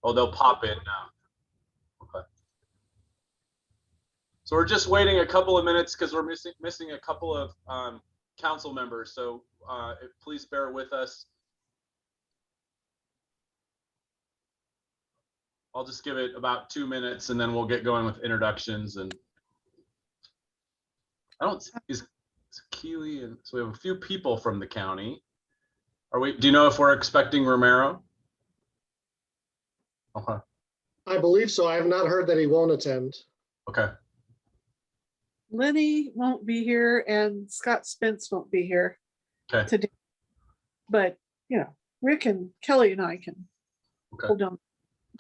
Oh, they'll pop in now. Okay. So we're just waiting a couple of minutes because we're missing a couple of council members. So please bear with us. I'll just give it about 2 minutes and then we'll get going with introductions. And is Keeley, and so we have a few people from the county. Do you know if we're expecting Romero? Okay. I believe so. I have not heard that he won't attend. Okay. Lenny won't be here and Scott Spence won't be here Okay. today. But, you know, Rick and Kelly and I can hold on.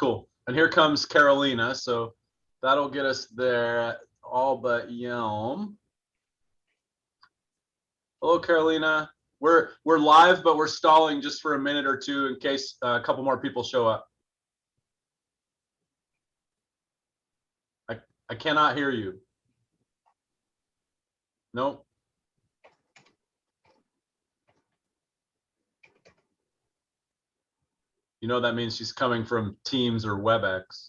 Cool. And here comes Carolina. So that'll get us there all but Yelm. Hello, Carolina. We're live, but we're stalling just for a minute or two in case a couple more people show up. I cannot hear you. Nope. You know that means she's coming from Teams or WebEx.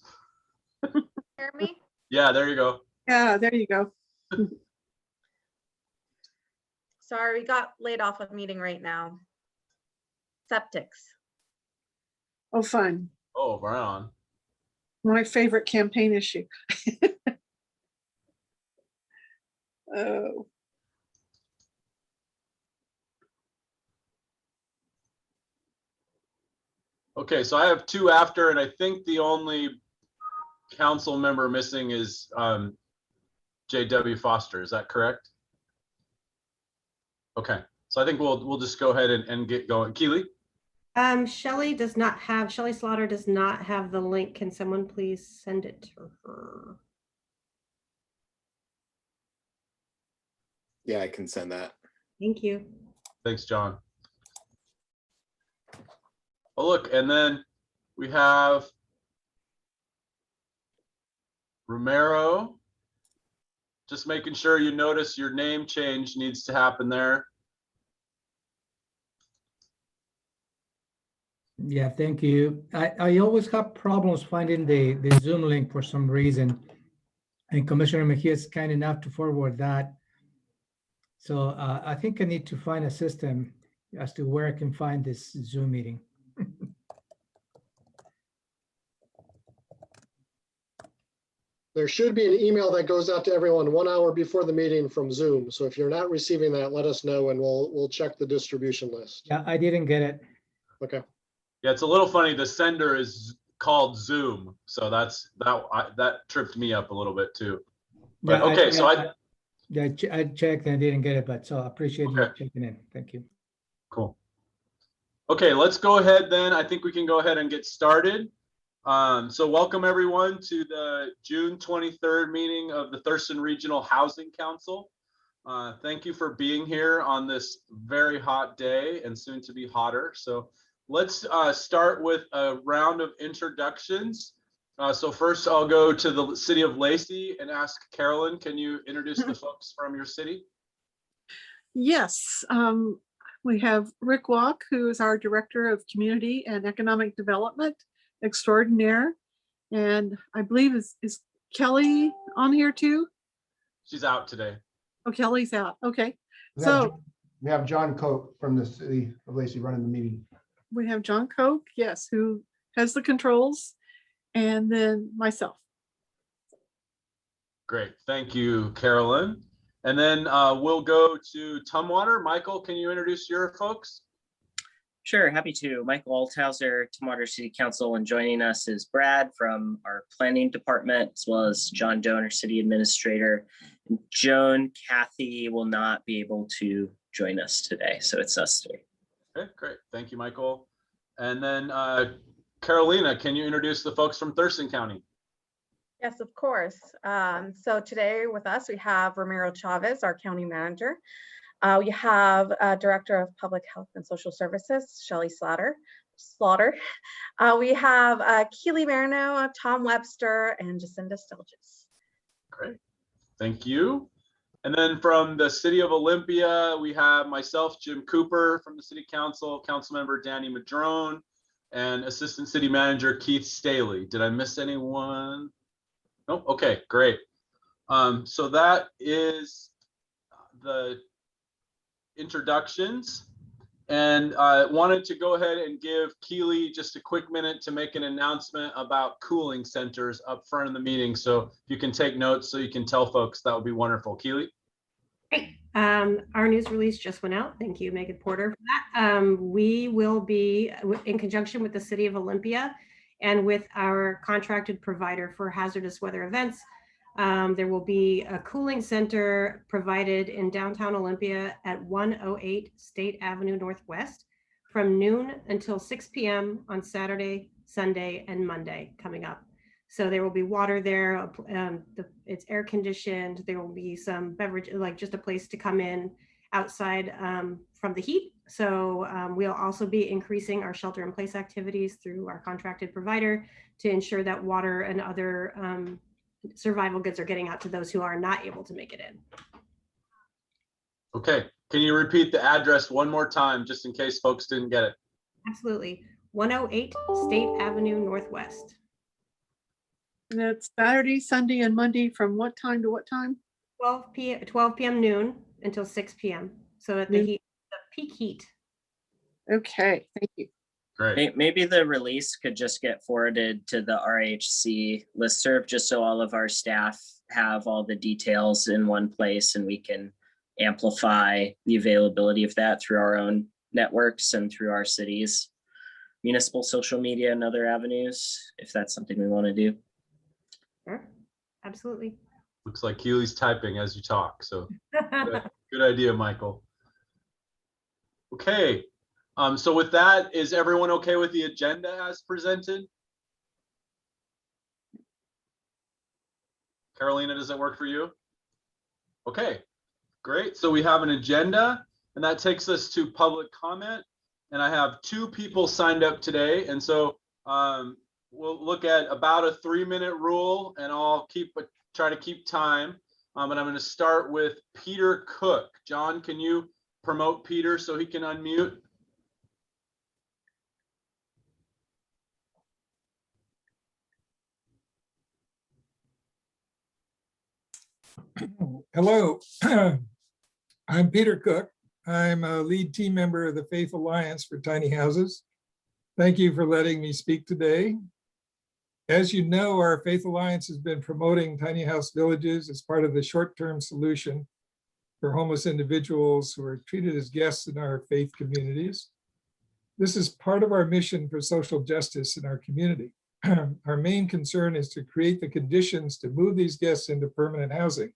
Hear me? Yeah, there you go. Yeah, there you go. Sorry, we got laid off a meeting right now. Septics. Oh, fun. Oh, right on. My favorite campaign issue. Oh. Okay, so I have two after, and I think the only council member missing is J.W. Foster. Is that correct? Okay, so I think we'll just go ahead and get going. Keely? Shelly Slaughter does not have the link. Can someone please send it to her? Yeah, I can send that. Thank you. Thanks, John. Oh, look, and then we have Romero. Just making sure you notice your name change needs to happen there. Yeah, thank you. I always have problems finding the Zoom link for some reason. And Commissioner Mejia is kind enough to forward that. So I think I need to find a system as to where I can find this Zoom meeting. There should be an email that goes out to everyone 1 hour before the meeting from Zoom. So if you're not receiving that, let us know and we'll check the distribution list. Yeah, I didn't get it. Okay. Yeah, it's a little funny. The sender is called Zoom, so that tripped me up a little bit too. But Yeah, okay, I checked and I didn't get it, but so I appreciate you checking in. Thank you. Cool. Okay, let's go ahead then. I think we can go ahead and get started. So welcome everyone to the June 23rd meeting of the Thurston Regional Housing Council. Thank you for being here on this very hot day and soon to be hotter. So let's start with a round of introductions. So first I'll go to the city of Lacey and ask Carolyn, can you introduce the folks from your city? Yes, we have Rick Walk, who is our Director of Community and Economic Development extraordinaire. And I believe is Kelly on here too? She's out today. Oh, Kelly's out. Okay. We have John Koch from the city of Lacey running the meeting. We have John Koch, yes, who has the controls, and then myself. Great, thank you, Carolyn. And then we'll go to Tumwater. Michael, can you introduce your folks? Sure, happy to. Michael Althauser, Tumwater City Council, and joining us is Brad from our planning department, as well as John Donor, City Administrator. And Joan, Kathy will not be able to join us today, so it's us three. Okay, great. Thank you, Michael. And then Carolina, can you introduce the folks from Thurston County? Yes, of course. So today with us, we have Romero Chavez, our county manager. We have Director of Public Health and Social Services, Shelly Slaughter. We have Keely Marino, Tom Webster, and Jacinda Stelgis. Great, thank you. And then from the city of Olympia, we have myself, Jim Cooper from the city council, Councilmember Danny Madrone, and Assistant City Manager Keith Staley. Did I miss anyone? Nope. Okay, great. So that is the introductions. And I wanted to go ahead and give Keely just a quick minute to make an announcement about cooling centers up front in the meeting. So if you can take notes so you can tell folks, that would be wonderful. Keely? Great. Our news release just went out. Thank you, Megan Porter, for that. We will be in conjunction with the City of Olympia and with our contracted provider for hazardous weather events. There will be a cooling center provided in downtown Olympia at 108 State Avenue Northwest from noon until 6 p.m. on Saturday, Sunday, and Monday coming up. So there will be water there. It's air conditioned. There will be some beverage, like just a place to come in outside from the heat. So we'll also be increasing our shelter in place activities through our contracted provider to ensure that water and other survival goods are getting out to those who are not able to make it in. Okay, can you repeat the address one more time, just in case folks didn't get it? Absolutely. 108 State Avenue Northwest. And that's Saturday, Sunday, and Monday from what time to what time? 12 p.m. noon until 6 p.m. So at the Noon. heat, the peak heat. Okay, thank you. Great. Maybe the release could just get forwarded to the RHC listserv, just so all of our staff have all the details in one place and we can amplify the availability of that through our own networks and through our city's municipal social media and other avenues, if that's something we want to do. Sure. Absolutely. Looks like Keely's typing as you talk, so good idea, Michael. Okay, so with that, is everyone okay with the agenda as presented? Carolina, does that work for you? Okay, great. So we have an agenda, and that takes us to public comment. And I have 2 people signed up today, and so we'll look at about a 3-minute rule, and I'll try to keep time. And I'm going to start with Peter Cook. John, can you promote Peter so he can unmute? Hello, I'm Peter Cook. I'm a lead team member of the Faith Alliance for Tiny Houses. Thank you for letting me speak today. As you know, our Faith Alliance has been promoting tiny house villages as part of the short-term solution for homeless individuals who are treated as guests in our faith communities. This is part of our mission for social justice in our community. Our main concern is to create the conditions to move these guests into permanent housing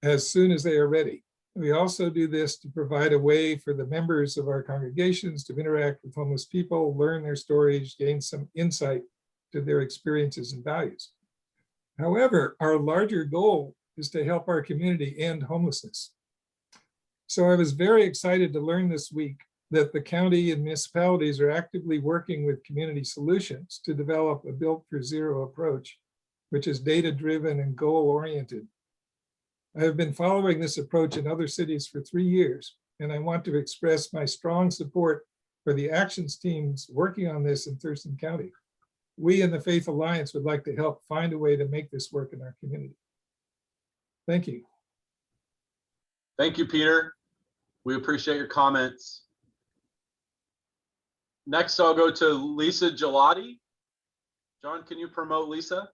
as soon as they are ready. We also do this to provide a way for the members of our congregations to interact with homeless people, learn their stories, gain some insight to their experiences and values. However, our larger goal is to help our community end homelessness. So I was very excited to learn this week that the county and municipalities are actively working with Community Solutions to develop a Built for Zero approach, which is data-driven and goal-oriented. I have been following this approach in other cities for 3 years, and I want to express my strong support for the actions teams working on this in Thurston County. We in the Faith Alliance would like to help find a way to make this work in our community. Thank you. Thank you, Peter. We appreciate your comments. Next, I'll go to Lisa Gelati. John, can you promote Lisa?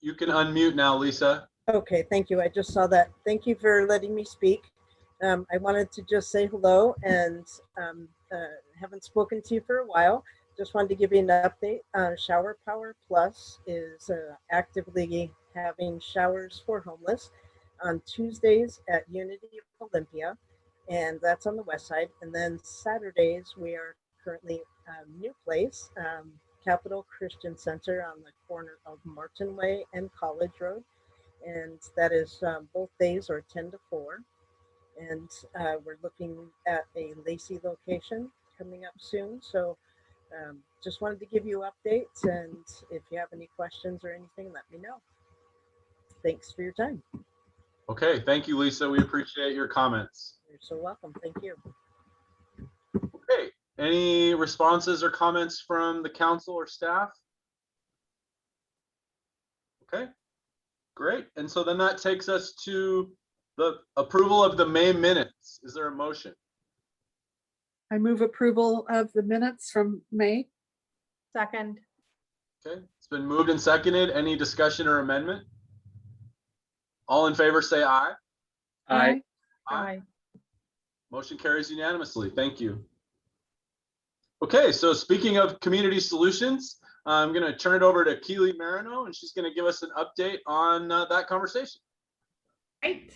You can unmute now, Lisa. Okay, thank you. I just saw that. Thank you for letting me speak. I wanted to just say hello and haven't spoken to you for a while. Just wanted to give you an update. Shower Power Plus is actively having showers for homeless on Tuesdays at Unity of Olympia, and that's on the west side. And then Saturdays, we are currently new place, Capital Christian Center on the corner of Martin Way and College Road. And that is both days are 10 to 4. And we're looking at a Lacey location coming up soon. So just wanted to give you updates, and if you have any questions or anything, let me know. Thanks for your time. Okay, thank you, Lisa. We appreciate your comments. You're so welcome. Thank you. Okay, any responses or comments from the council or staff? Okay, great. And so then that takes us to the approval of the May minutes. Is there a motion? I move approval of the minutes from May. Second. Okay, it's been moved and seconded. Any discussion or amendment? All in favor, say aye. Aye. Aye. Motion carries unanimously. Thank you. Okay, so speaking of community solutions, I'm going to turn it over to Keely Marino, and she's going to give us an update on that conversation. Great.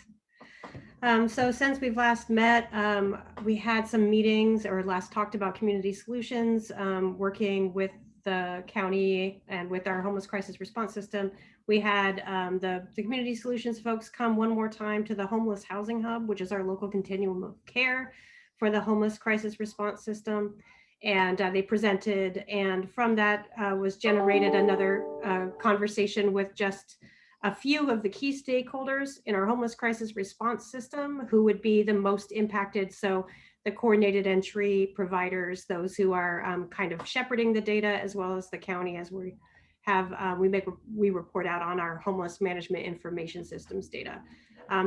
So since we've last met, we had some meetings or last talked about community solutions, working with the county and with our homeless crisis response system. We had the community solutions folks come one more time to the homeless housing hub, which is our local continuum of care for the homeless crisis response system. And they presented, and from that was generated another conversation with just a few of the key stakeholders in our homeless crisis response system who would be the most impacted. So the coordinated entry providers, those who are kind of shepherding the data, as well as the county, as we have, we report out on our homeless management information systems data.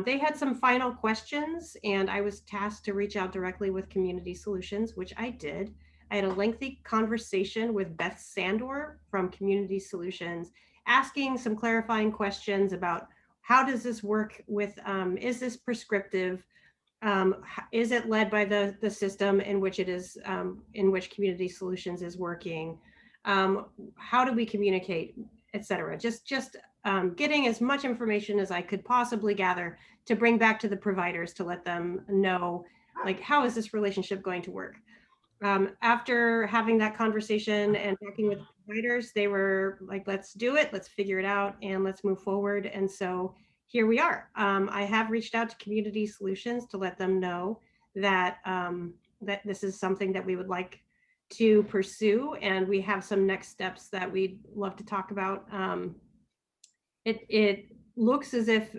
They had some final questions, and I was tasked to reach out directly with Community Solutions, which I did. I had a lengthy conversation with Beth Sandor from Community Solutions, asking some clarifying questions about how does this work with, is this prescriptive? Is it led by the system in which it is, in which Community Solutions is working? How do we communicate, et cetera? Just getting as much information as I could possibly gather to bring back to the providers to let them know, like, how is this relationship going to work? After having that conversation and talking with the providers, they were like, let's do it, let's figure it out, and let's move forward. And so here we are. I have reached out to Community Solutions to let them know that, that this is something that we would like to pursue, and we have some next steps that we'd love to talk about. It looks as if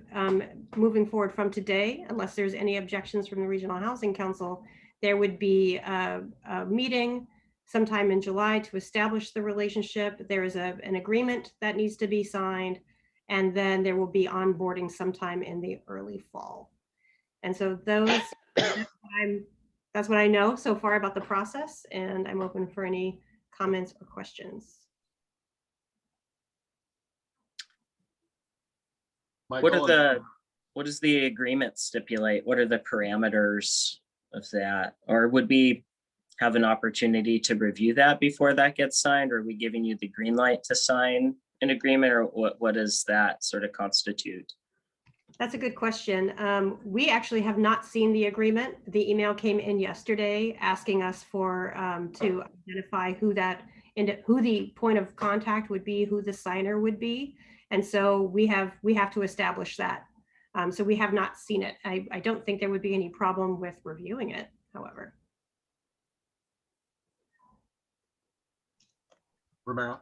moving forward from today, unless there's any objections from the Regional Housing Council, there would be a meeting sometime in July to establish the relationship. There is an agreement that needs to be signed, and then there will be onboarding sometime in the early fall. And so that's what I know so far about the process, and I'm open for any comments or questions. Michael, What does the agreement stipulate? What are the parameters of that? Or would we have an opportunity to review that before that gets signed? Or are we giving you the green light to sign an agreement, or what does that sort of constitute? That's a good question. We actually have not seen the agreement. The email came in yesterday asking us for to identify who the point of contact would be, who the signer would be. And so we have to establish that. So we have not seen it. I don't think there would be any problem with reviewing it, however. Romero.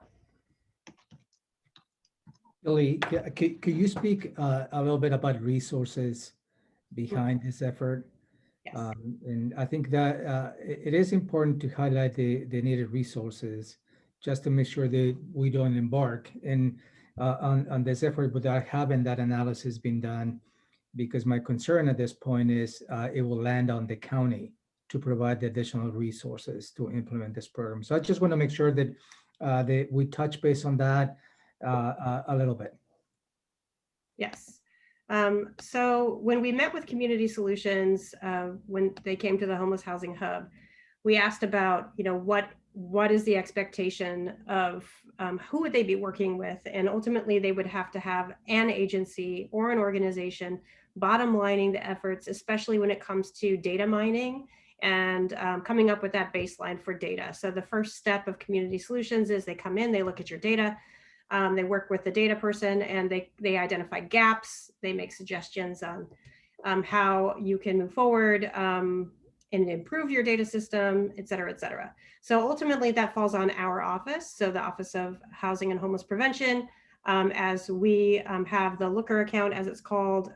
Billy, could you speak a little bit about resources behind this effort? Yes. And I think that it is important to highlight the needed resources just to make sure that we don't embark on this effort without having that analysis being done, because my concern at this point is it will land on the county to provide the additional resources to implement this program. So I just want to make sure that we touch base on that a little bit. Yes. So when we met with Community Solutions, when they came to the Homeless Housing Hub, we asked about, what is the expectation of who would they be working with? And ultimately they would have to have an agency or an organization bottom lining the efforts, especially when it comes to data mining and coming up with that baseline for data. So the first step of Community Solutions is they come in, they look at your data, they work with the data person, and they identify gaps, they make suggestions on how you can move forward, and improve your data system, et cetera, et cetera. So ultimately that falls on our office. So the Office of Housing and Homeless Prevention, as we have the Looker account, as it's called,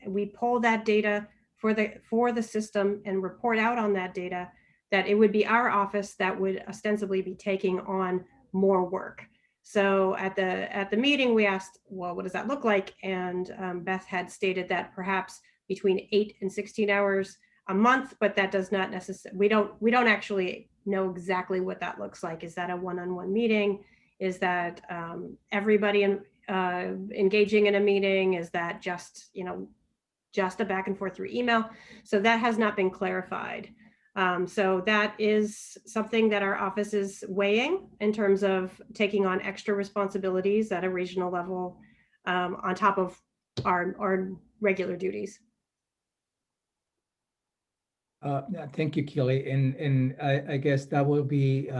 we pull that data for the system and report out on that data, that it would be our office that would ostensibly be taking on more work. So at the meeting, we asked, well, what does that look like? And Beth had stated that perhaps between 8 and 16 hours a month, but that does not necessarily, we don't actually know exactly what that looks like. Is that a one-on-one meeting? Is that everybody engaging in a meeting? Is that just, just a back and forth through email? So that has not been clarified. So that is something that our office is weighing in terms of taking on extra responsibilities at a regional level on top of our regular duties. Thank you, Keely. And I guess that will be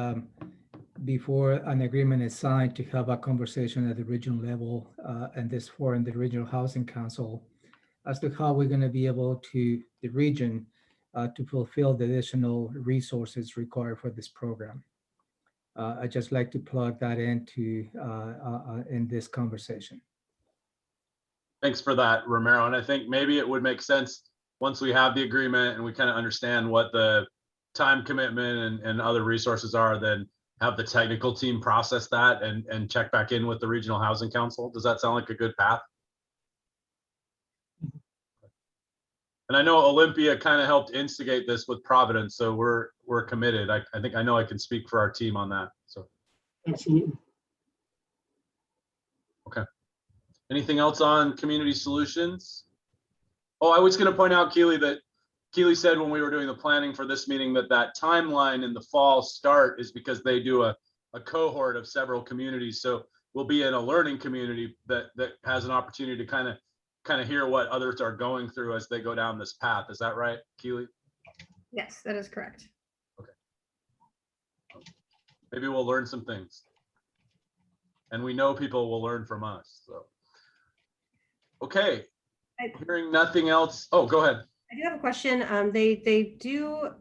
before an agreement is signed, to have a conversation at the regional level and this forum, the Regional Housing Council, as to how we're going to be able to, the region, to fulfill the additional resources required for this program. I just like to plug that into in this conversation. Thanks for that, Romero. And I think maybe it would make sense once we have the agreement and we kind of understand what the time commitment and other resources are, then have the technical team process that and check back in with the Regional Housing Council. Does that sound like a good path? And I know Olympia kind of helped instigate this with Providence, so we're committed. I think I know I can speak for our team on that. So Absolutely. okay. Anything else on community solutions? Oh, I was going to point out, Keely, that Keely said when we were doing the planning for this meeting that timeline in the fall start is because they do a cohort of several communities. So we'll be in a learning community that has an opportunity to kind of hear what others are going through as they go down this path. Is that right, Keely? Yes, that is correct. Okay. Maybe we'll learn some things. And we know people will learn from us. So, okay. Hearing nothing else. Oh, go ahead. I do have a question. They do,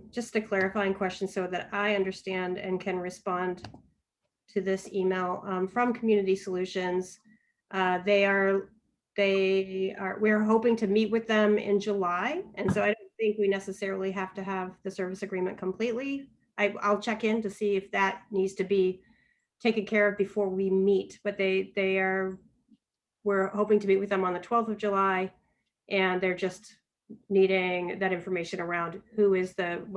just a clarifying question so that I understand and can respond to this email from Community Solutions. We're hoping to meet with them in July. And so I don't think we necessarily have to have the service agreement completely. I'll check in to see if that needs to be taken care of before we meet, but we're hoping to meet with them on the 12th of July, and they're just needing that information around what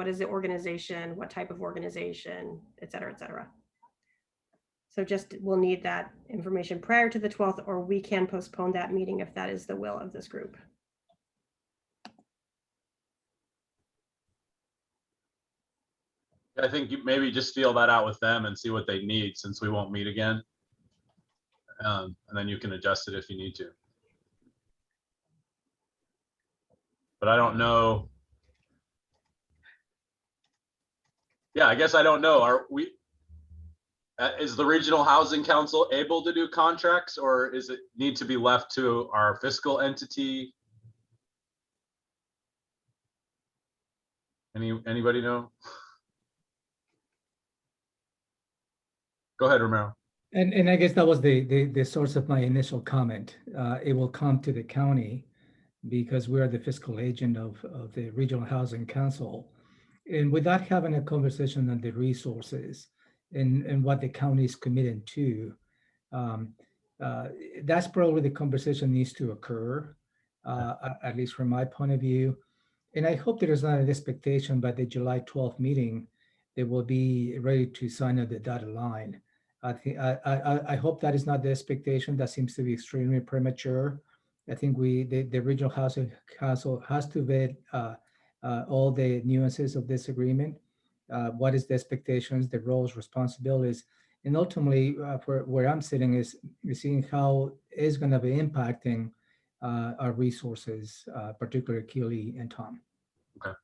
is the organization, what type of organization, et cetera, et cetera. So we'll need that information prior to the 12th, or we can postpone that meeting if that is the will of this group. I think you maybe just feel that out with them and see what they need, since we won't meet again. And then you can adjust it if you need to. But I don't know. Yeah, I guess I don't know. Is the Regional Housing Council able to do contracts, or is it need to be left to our fiscal entity? Anybody know? Go ahead, Romero. And I guess that was the source of my initial comment. It will come to the county because we are the fiscal agent of the Regional Housing Council. And without having a conversation on the resources and what the county is committed to, that's probably the conversation needs to occur, at least from my point of view. And I hope there is not an expectation by the July 12th meeting they will be ready to sign on the dotted line. I hope that is not the expectation. That seems to be extremely premature. I think the Regional Housing Council has to vet all the nuances of this agreement. What is the expectations, the roles, responsibilities, and ultimately for where I'm sitting is seeing how it's going to be impacting our resources, particularly Keely and Tom. Okay.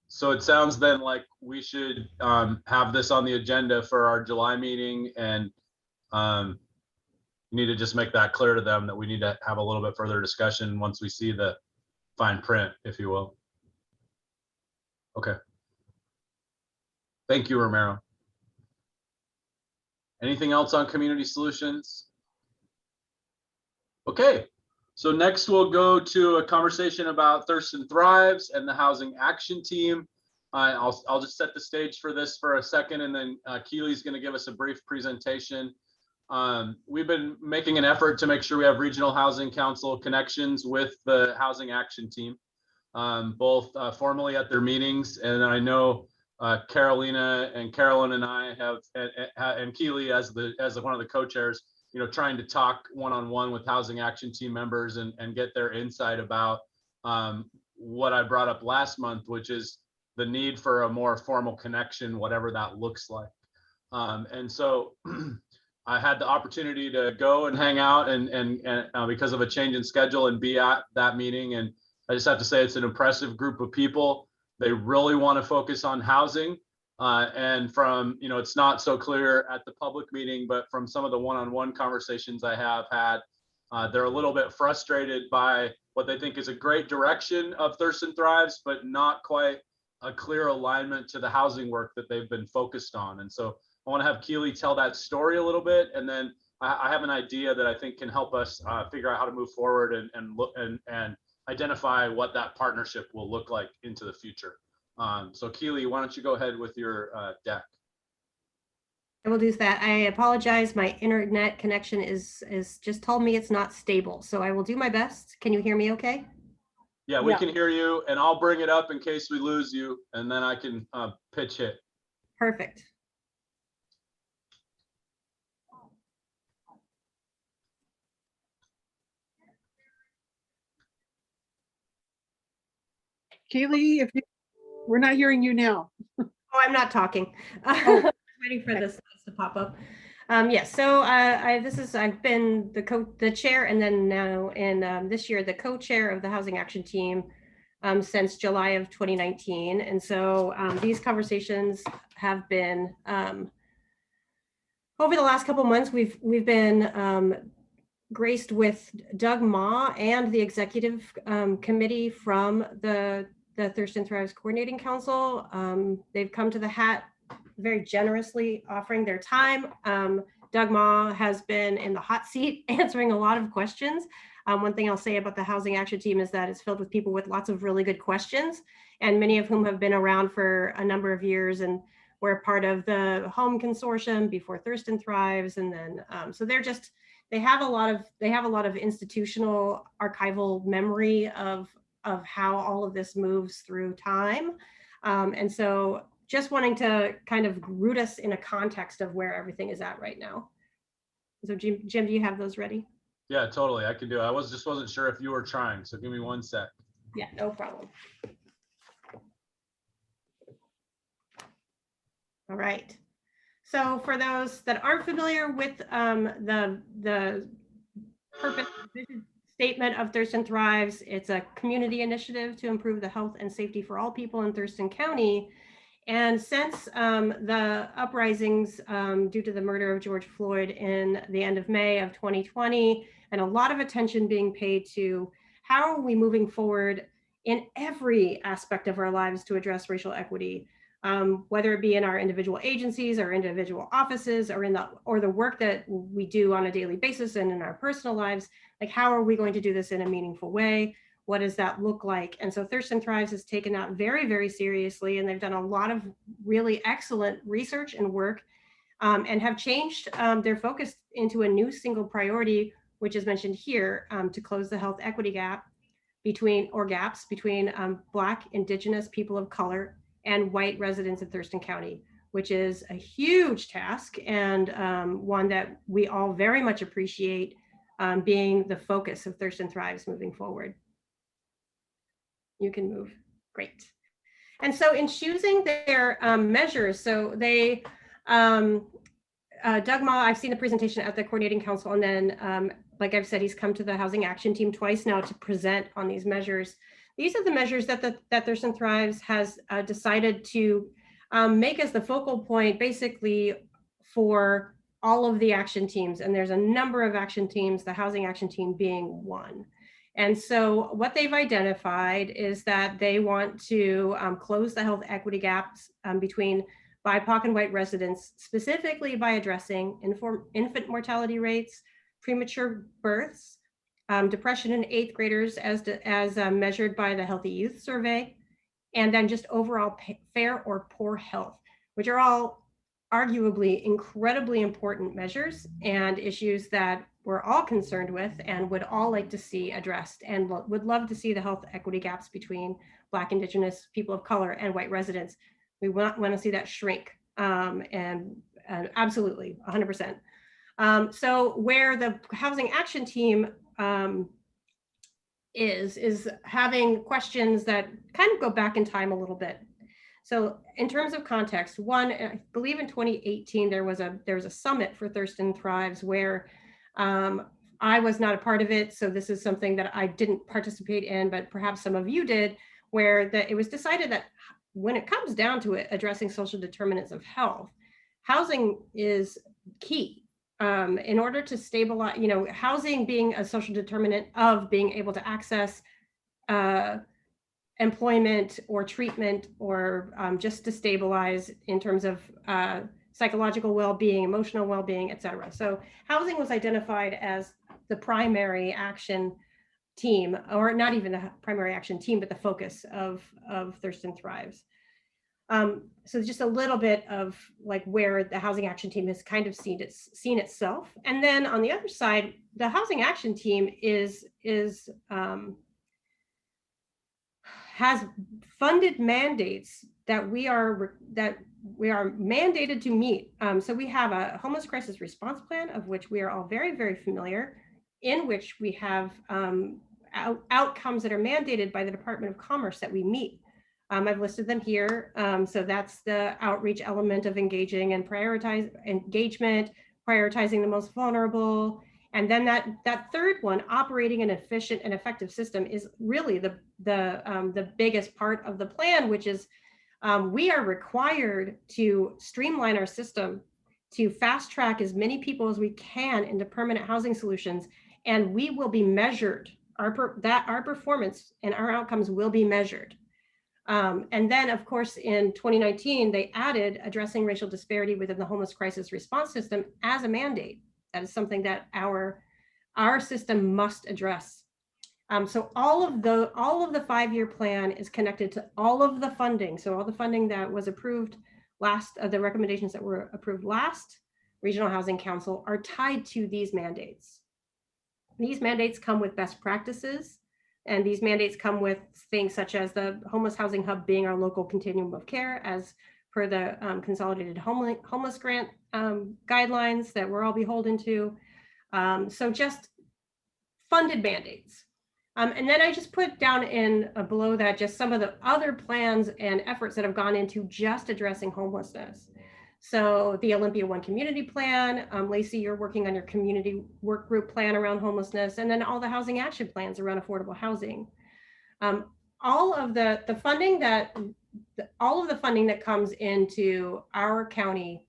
So it sounds then like we should have this on the agenda for our July meeting, and you need to just make that clear to them that we need to have a little bit further discussion once we see the fine print, if you will. Okay. Thank you, Romero. Anything else on community solutions? Okay, so next we'll go to a conversation about Thurston Thrives and the Housing Action Team. I'll just set the stage for this for a second, and then Keely's going to give us a brief presentation. We've been making an effort to make sure we have Regional Housing Council connections with the Housing Action Team, both formally at their meetings, and I know Carolina and Carolyn and I have, and Keely as one of the co-chairs, trying to talk one-on-one with Housing Action Team members and get their insight about what I brought up last month, which is the need for a more formal connection, whatever that looks like. And so I had the opportunity to go and hang out and because of a change in schedule and be at that meeting. And I just have to say, it's an impressive group of people. They really want to focus on housing. And from, it's not so clear at the public meeting, but from some of the one-on-one conversations I have had, they're a little bit frustrated by what they think is a great direction of Thurston Thrives, but not quite a clear alignment to the housing work that they've been focused on. And so I want to have Keely tell that story a little bit, and then I have an idea that I think can help us figure out how to move forward and identify what that partnership will look like into the future. So Keely, why don't you go ahead with your deck? I will do that. I apologize. My internet connection is just told me it's not stable. So I will do my best. Can you hear me okay? Yeah, we can hear you, and I'll bring it up in case we lose you, and then I can pitch hit. Perfect. Keely, we're not hearing you now. Oh, I'm not talking. Oh. Waiting for this to pop up. Yes, so I've been the chair, and then now in this year the co-chair of the Housing Action Team since July of 2019, and so these conversations have been over the last couple months. We've been graced with Doug Ma and the executive committee from the Thurston Thrives Coordinating Council. They've come to the hat very generously, offering their time. Doug Ma has been in the hot seat answering a lot of questions. One thing I'll say about the Housing Action Team is that it's filled with people with lots of really good questions, and many of whom have been around for a number of years and were part of the Home Consortium before Thurston Thrives. And then, so they have a lot of institutional archival memory of how all of this moves through time. And so just wanting to kind of root us in a context of where everything is at right now. So Jim, do you have those ready? Yeah, totally. I can do it. I just wasn't sure if you were trying, so give me one sec. Yeah, no problem. All right. So for those that aren't familiar with the purpose vision statement of Thurston Thrives, it's a community initiative to improve the health and safety for all people in Thurston County. And since the uprisings due to the murder of George Floyd in the end of May of 2020, and a lot of attention being paid to how are we moving forward in every aspect of our lives to address racial equity, whether it be in our individual agencies or individual offices or the work that we do on a daily basis and in our personal lives, like how are we going to do this in a meaningful way? What does that look like? And so Thurston Thrives has taken that very, very seriously, and they've done a lot of really excellent research and work and have changed their focus into a new single priority, which is mentioned here, to close the health equity gaps between Black, Indigenous, people of color, and white residents in Thurston County, which is a huge task and one that we all very much appreciate being the focus of Thurston Thrives moving forward. You can move, great. And so in choosing their measures, so they, Doug Ma, I've seen the presentation at the Coordinating Council, and then like I've said, he's come to the Housing Action Team twice now to present on these measures. These are the measures that Thurston Thrives has decided to make as the focal point basically for all of the action teams. And there's a number of action teams, the Housing Action Team being one. And so what they've identified is that they want to close the health equity gaps between BIPOC and white residents, specifically by addressing infant mortality rates, premature births, depression in 8th graders as measured by the Healthy Youth Survey, and then just overall fair or poor health, which are all arguably incredibly important measures and issues that we're all concerned with and would all like to see addressed, and would love to see the health equity gaps between Black, Indigenous, people of color, and white residents. We want to see that shrink, and absolutely 100%. So where the Housing Action Team is having questions that kind of go back in time a little bit. So in terms of context, one, I believe in 2018, there was a summit for Thurston Thrives where I was not a part of it. So this is something that I didn't participate in, but perhaps some of you did, where it was decided that when it comes down to it, addressing social determinants of health, housing is key. In order to stabilize, housing being a social determinant of being able to access employment or treatment, or just to stabilize in terms of psychological well-being, emotional well-being, et cetera. So housing was identified as the primary action team, or not even the primary action team, but the focus of Thurston Thrives. So just a little bit of like where the Housing Action Team has kind of seen itself. And then on the other side, the Housing Action Team has funded mandates that we are mandated to meet. So we have a homeless crisis response plan, of which we are all very, very familiar, in which we have outcomes that are mandated by the Department of Commerce that we meet. I've listed them here. So that's the outreach element of engaging and prioritizing the most vulnerable. And then that third one, operating an efficient and effective system, is really the biggest part of the plan, which is we are required to streamline our system to fast track as many people as we can into permanent housing solutions, and we will be measured. Our performance and our outcomes will be measured. And then, of course, in 2019, they added addressing racial disparity within the homeless crisis response system as a mandate. That is something that our system must address. So all of the 5-year plan is connected to all of the funding. So all the funding that was approved last, the recommendations that were approved last Regional Housing Council are tied to these mandates. These mandates come with best practices. And these mandates come with things such as the Homeless Housing Hub being our local continuum of care, as per the Consolidated Homeless Grant guidelines that we're all beholden to. So just funded mandates. And then I just put down in below that just some of the other plans and efforts that have gone into just addressing homelessness. So the Olympia One Community Plan, Lacey, you're working on your community work group plan around homelessness, and then all the housing action plans around affordable housing. All of the funding that comes into our county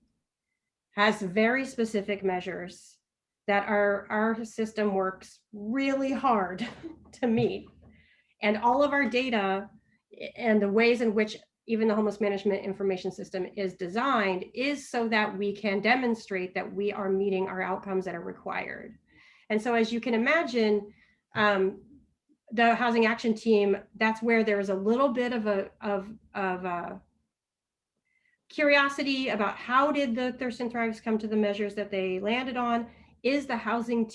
has very specific measures that our system works really hard to meet. And all of our data and the ways in which even the homeless management information system is designed is so that we can demonstrate that we are meeting our outcomes that are required. And so as you can imagine, the Housing Action Team, that's where there's a little bit of a curiosity about how did the Thurston Thrives come to the measures that they landed on? Is the Housing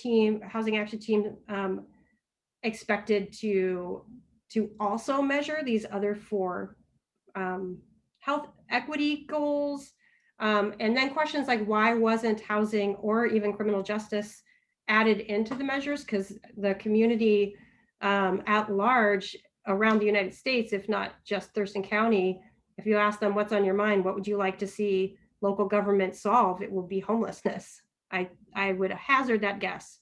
Action Team expected to also measure these other 4 health equity goals, and then questions like why wasn't housing or even criminal justice added into the measures? Because the community at large around the United States, if not just Thurston County, if you ask them what's on your mind, what would you like to see local government solve, it will be homelessness. I would hazard that guess.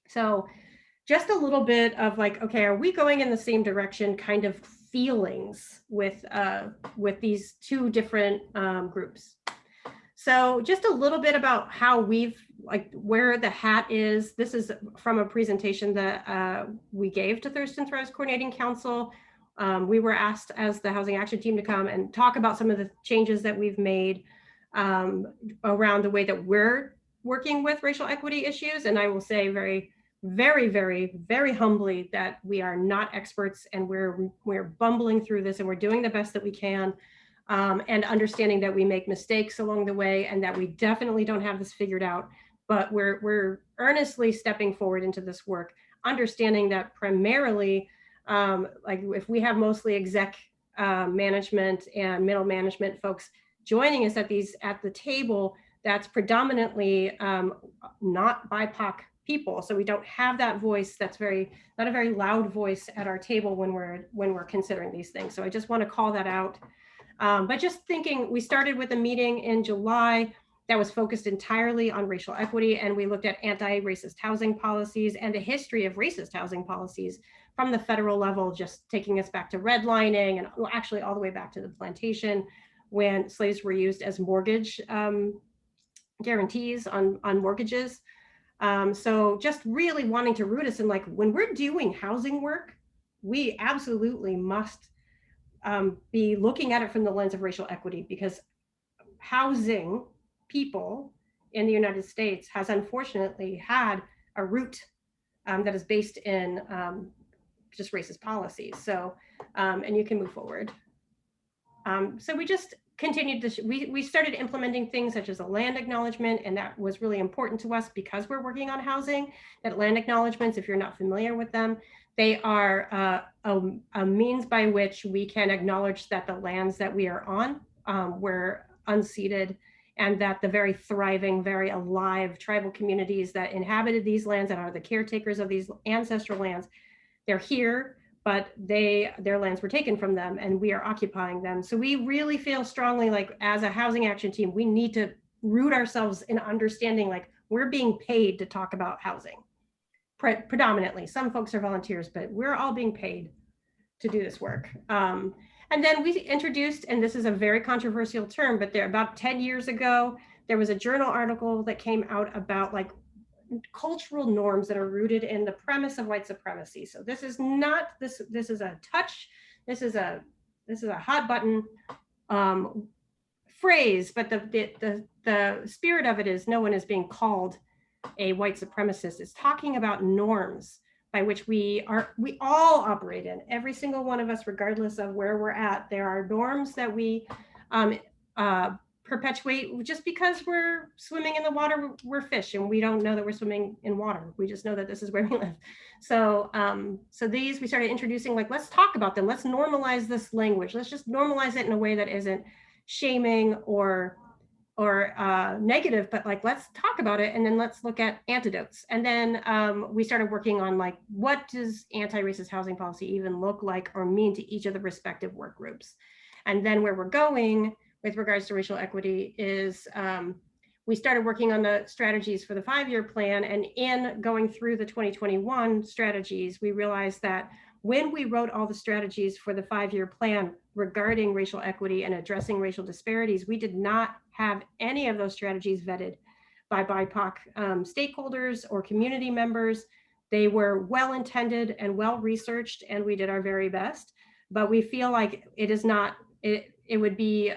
So just a little bit of like, okay, are we going in the same direction kind of feelings with these 2 different groups? So just a little bit about how we've, like, where the hat is. This is from a presentation that we gave to Thurston Thrives Coordinating Council. We were asked as the Housing Action Team to come and talk about some of the changes that we've made around the way that we're working with racial equity issues. And I will say very, very, very, very humbly that we are not experts, and we're bumbling through this, and we're doing the best that we can. And understanding that we make mistakes along the way, and that we definitely don't have this figured out, but we're earnestly stepping forward into this work, understanding that primarily, like if we have mostly exec management and middle management folks joining us at the table, that's predominantly not BIPOC people. So we don't have that voice. That's not a very loud voice at our table when we're considering these things. So I just want to call that out. But just thinking, we started with a meeting in July that was focused entirely on racial equity, and we looked at anti-racist housing policies and the history of racist housing policies from the federal level, just taking us back to redlining and actually all the way back to the plantation when slaves were used as mortgage guarantees on mortgages. So just really wanting to root us in, like, when we're doing housing work, we absolutely must be looking at it from the lens of racial equity, because housing people in the United States has unfortunately had a root that is based in just racist policies. So, and you can move forward. So we just continued this. We started implementing things such as a land acknowledgement, and that was really important to us because we're working on housing. That land acknowledgements, if you're not familiar with them, they are a means by which we can acknowledge that the lands that we are on were unceded, and that the very thriving, very alive tribal communities that inhabited these lands and are the caretakers of these ancestral lands, they're here, but their lands were taken from them, and we are occupying them. So we really feel strongly, like, as a housing action team, we need to root ourselves in understanding, like, we're being paid to talk about housing. Predominantly, some folks are volunteers, but we're all being paid to do this work. And then we introduced, and this is a very controversial term, but there about 10 years ago, there was a journal article that came out about, like, cultural norms that are rooted in the premise of white supremacy. So this is not this is a touch, this is a hot button phrase, but the spirit of it is no one is being called a white supremacist. It's talking about norms by which we all operate in. Every single one of us, regardless of where we're at, there are norms that we perpetuate. Just because we're swimming in the water, we're fish, and we don't know that we're swimming in water. We just know that this is where we live. So so these, we started introducing, like, let's talk about them. Let's normalize this language. Let's just normalize it in a way that isn't shaming or negative, but, like, let's talk about it, and then let's look at antidotes. And then we started working on, like, what does anti-racist housing policy even look like or mean to each of the respective work groups. And then where we're going with regards to racial equity is we started working on the strategies for the 5-year plan, and in going through the 2021 strategies, we realized that when we wrote all the strategies for the 5-year plan regarding racial equity and addressing racial disparities, we did not have any of those strategies vetted by BIPOC stakeholders or community members. They were well-intended and well-researched, and we did our very best, but we feel like it is not, it would be,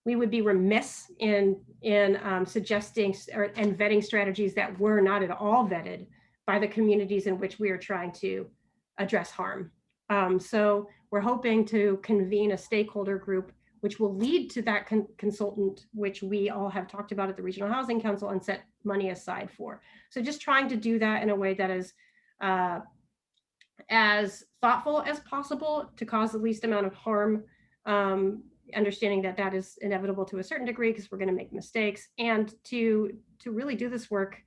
we would be remiss in suggesting and vetting strategies that were not at all vetted by the communities in which we are trying to address harm. So we're hoping to convene a stakeholder group which will lead to that consultant, which we all have talked about at the Regional Housing Council and set money aside for. So just trying to do that in a way that is as thoughtful as possible to cause the least amount of harm, understanding that that is inevitable to a certain degree because we're going to make mistakes, and to really do this work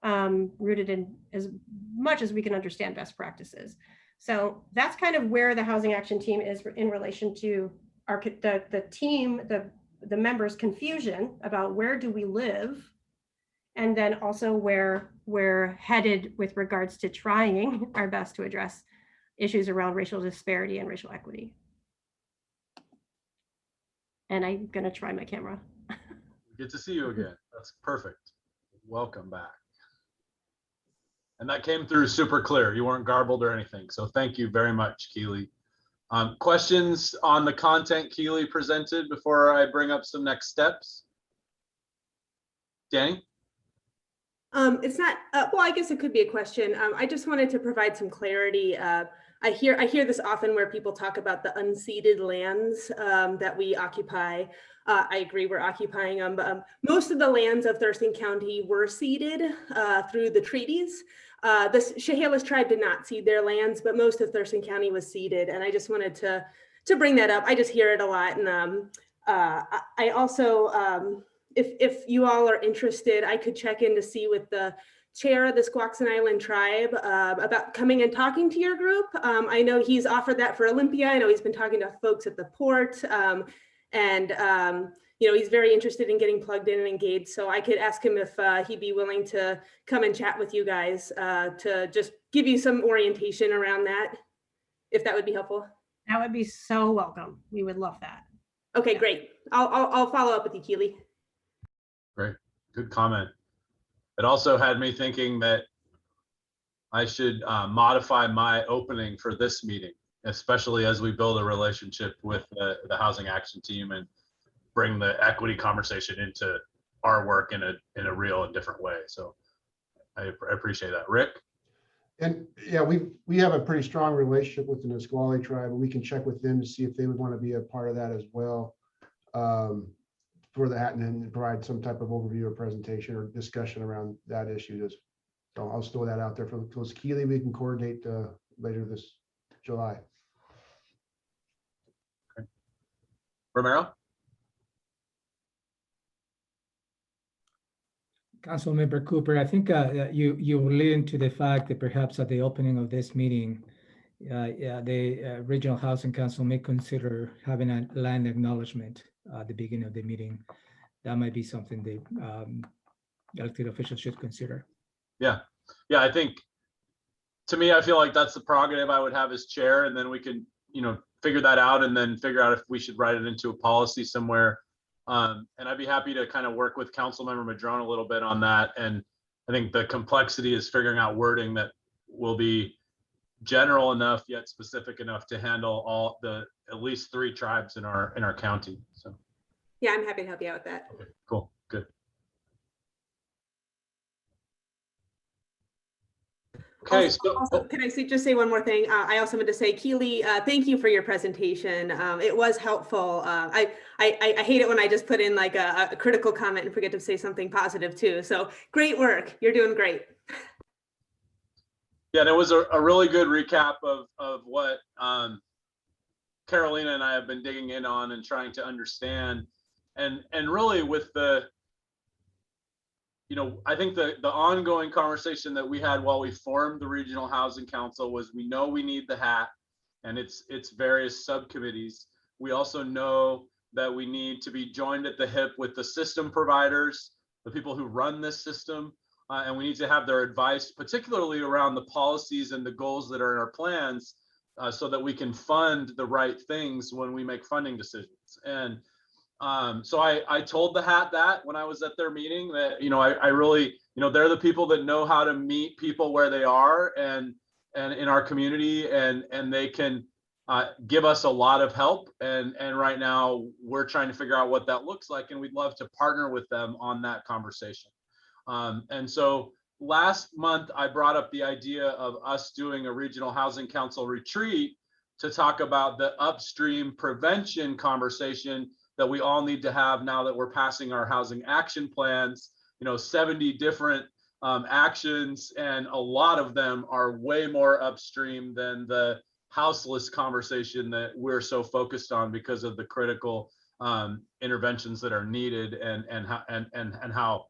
rooted in as much as we can understand best practices. So that's kind of where the Housing Action Team is in relation to the team, the members' confusion about where do we live, and then also where we're headed with regards to trying our best to address issues around racial disparity and racial equity. And I'm going to try my camera. Good to see you again. That's perfect. Welcome back. And that came through super clear. You weren't garbled or anything. So thank you very much, Keely. Questions on the content Keely presented before I bring up some next steps? Danny? It's not, well, I guess it could be a question. I just wanted to provide some clarity. I hear this often where people talk about the unceded lands that we occupy. I agree, we're occupying them. Most of the lands of Thurston County were ceded through the treaties. The Chehalis tribe did not cede their lands, but most of Thurston County was ceded. And I just wanted to bring that up. I just hear it a lot. And I also, if you all are interested, I could check in to see with the chair of the Squaxin Island tribe about coming and talking to your group. I know he's offered that for Olympia. I know he's been talking to folks at the port. You know, he's very interested in getting plugged in and engaged. So I could ask him if he'd be willing to come and chat with you guys to just give you some orientation around that, if that would be helpful. That would be so welcome. We would love that. Okay, great. I'll follow up with you, Keely. Great, good comment. It also had me thinking that I should modify my opening for this meeting, especially as we build a relationship with the Housing Action Team and bring the equity conversation into our work in a real and different way. So I appreciate that. Rick? And yeah, we have a pretty strong relationship with the Nisqually tribe, and we can check with them to see if they would want to be a part of that as well. For that, and then provide some type of overview or presentation or discussion around that issue. So I'll throw that out there for those. Keely, we can coordinate later this July. Okay. Romero? Councilmember Cooper, I think you were leading to the fact that perhaps at the opening of this meeting, the Regional Housing Council may consider having a land acknowledgement at the beginning of the meeting. That might be something the elected officials should consider. Yeah, I think, to me, I feel like that's the prerogative I would have as chair, and then we can, figure that out and then figure out if we should write it into a policy somewhere. And I'd be happy to kind of work with Councilmember Madrone a little bit on that. And I think the complexity is figuring out wording that will be general enough yet specific enough to handle at least 3 tribes in our county. So Yeah, I'm happy to help you out with that. okay, cool, good. Okay, Also, can I just say one more thing? I also want to say, Keely, thank you for your presentation. It was helpful. I hate it when I just put in like a critical comment and forget to say something positive too. So great work. You're doing great. Yeah, there was a really good recap of what Carolina and I have been digging in on and trying to understand. And really with the, I think the ongoing conversation that we had while we formed the Regional Housing Council was, we know we need the HAT and its various subcommittees. We also know that we need to be joined at the hip with the system providers, the people who run this system, and we need to have their advice, particularly around the policies and the goals that are in our plans, so that we can fund the right things when we make funding decisions. And so I told the HAT that when I was at their meeting, that, I really, they're the people that know how to meet people where they are and in our community, and they can give us a lot of help. And right now we're trying to figure out what that looks like, and we'd love to partner with them on that conversation. And so last month I brought up the idea of us doing a Regional Housing Council retreat to talk about the upstream prevention conversation that we all need to have now that we're passing our housing action plans, 70 different actions, and a lot of them are way more upstream than the houseless conversation that we're so focused on because of the critical interventions that are needed and how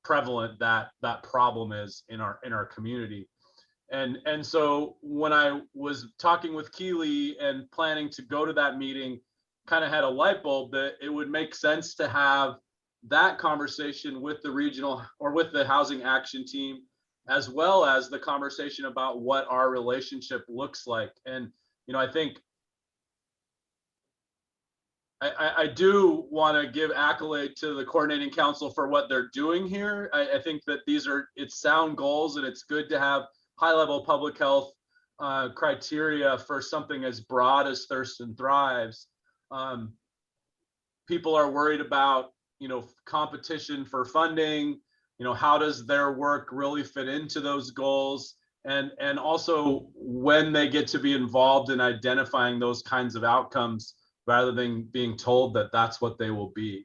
prevalent that problem is in our community. And so when I was talking with Keely and planning to go to that meeting, kind of had a light bulb that it would make sense to have that conversation with the regional or with the housing action team, as well as the conversation about what our relationship looks like. And, I think I do want to give accolade to the coordinating council for what they're doing here. I think that it's sound goals, and it's good to have high level public health criteria for something as broad as Thurston Thrives. People are worried about, competition for funding, how does their work really fit into those goals? And also when they get to be involved in identifying those kinds of outcomes, rather than being told that that's what they will be.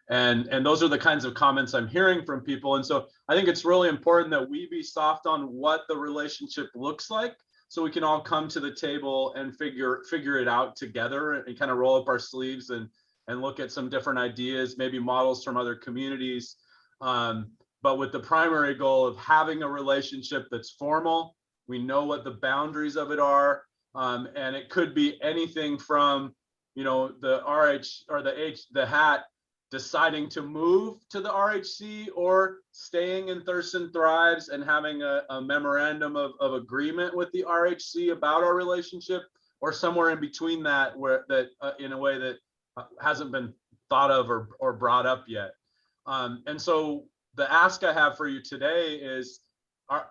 And those are the kinds of comments I'm hearing from people. And so I think it's really important that we be soft on what the relationship looks like, so we can all come to the table and figure it out together and kind of roll up our sleeves and look at some different ideas, maybe models from other communities. But with the primary goal of having a relationship that's formal, we know what the boundaries of it are. And it could be anything from, the RH or the HAT deciding to move to the RHC, or staying in Thurston Thrives and having a memorandum of agreement with the RHC about our relationship, or somewhere in between that, in a way that hasn't been thought of or brought up yet. And so the ask I have for you today is,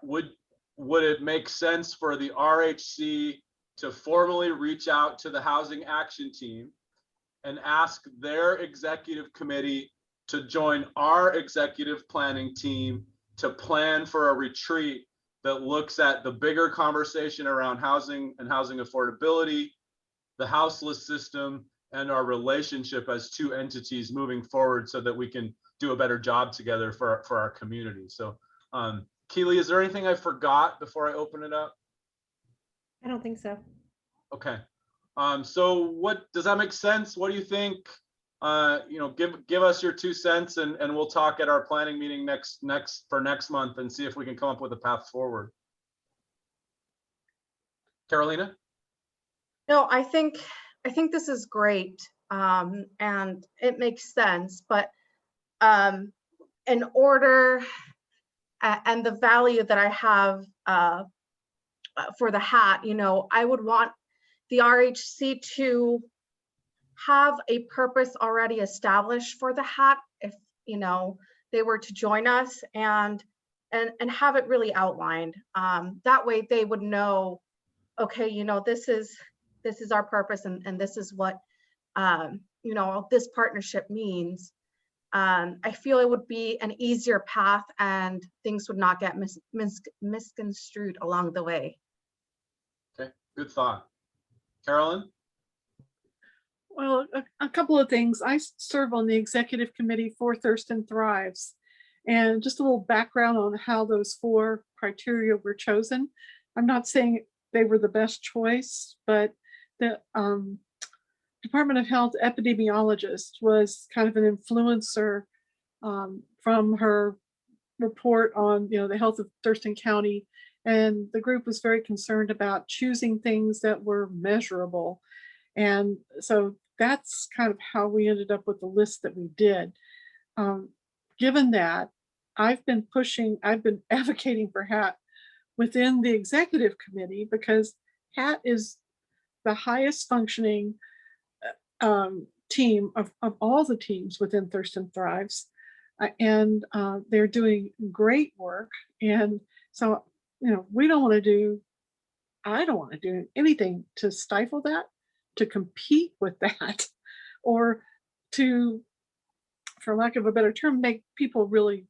would it make sense for the RHC to formally reach out to the Housing Action Team and ask their executive committee to join our executive planning team to plan for a retreat that looks at the bigger conversation around housing and housing affordability, the houseless system, and our relationship as two entities moving forward, so that we can do a better job together for our community? So Keely, is there anything I forgot before I open it up? I don't think so. Okay. So what, does that make sense? What do you think? Give us your 2 cents, and we'll talk at our planning meeting next month and see if we can come up with a path forward. Carolina? No, I think this is great, and it makes sense, but in order, and the value that I have for the HAT, I would want the RHC to have a purpose already established for the HAT if they were to join us, and have it really outlined. That way they would know, okay, this is our purpose, and this is what this partnership means. I feel it would be an easier path, and things would not get misconstrued along the way. Okay, good thought. Carolyn? Well, a couple of things. I serve on the executive committee for Thurston Thrives, and just a little background on how those 4 criteria were chosen. I'm not saying they were the best choice, but the Department of Health epidemiologist was kind of an influencer from her report on the health of Thurston County, and the group was very concerned about choosing things that were measurable. And so that's kind of how we ended up with the list that we did. Given that, I've been advocating for HAT within the executive committee, because HAT is the highest functioning team of all the teams within Thurston Thrives. And they're doing great work. And so, I don't want to do anything to stifle that, to compete with that, or to, for lack of a better term, make people really,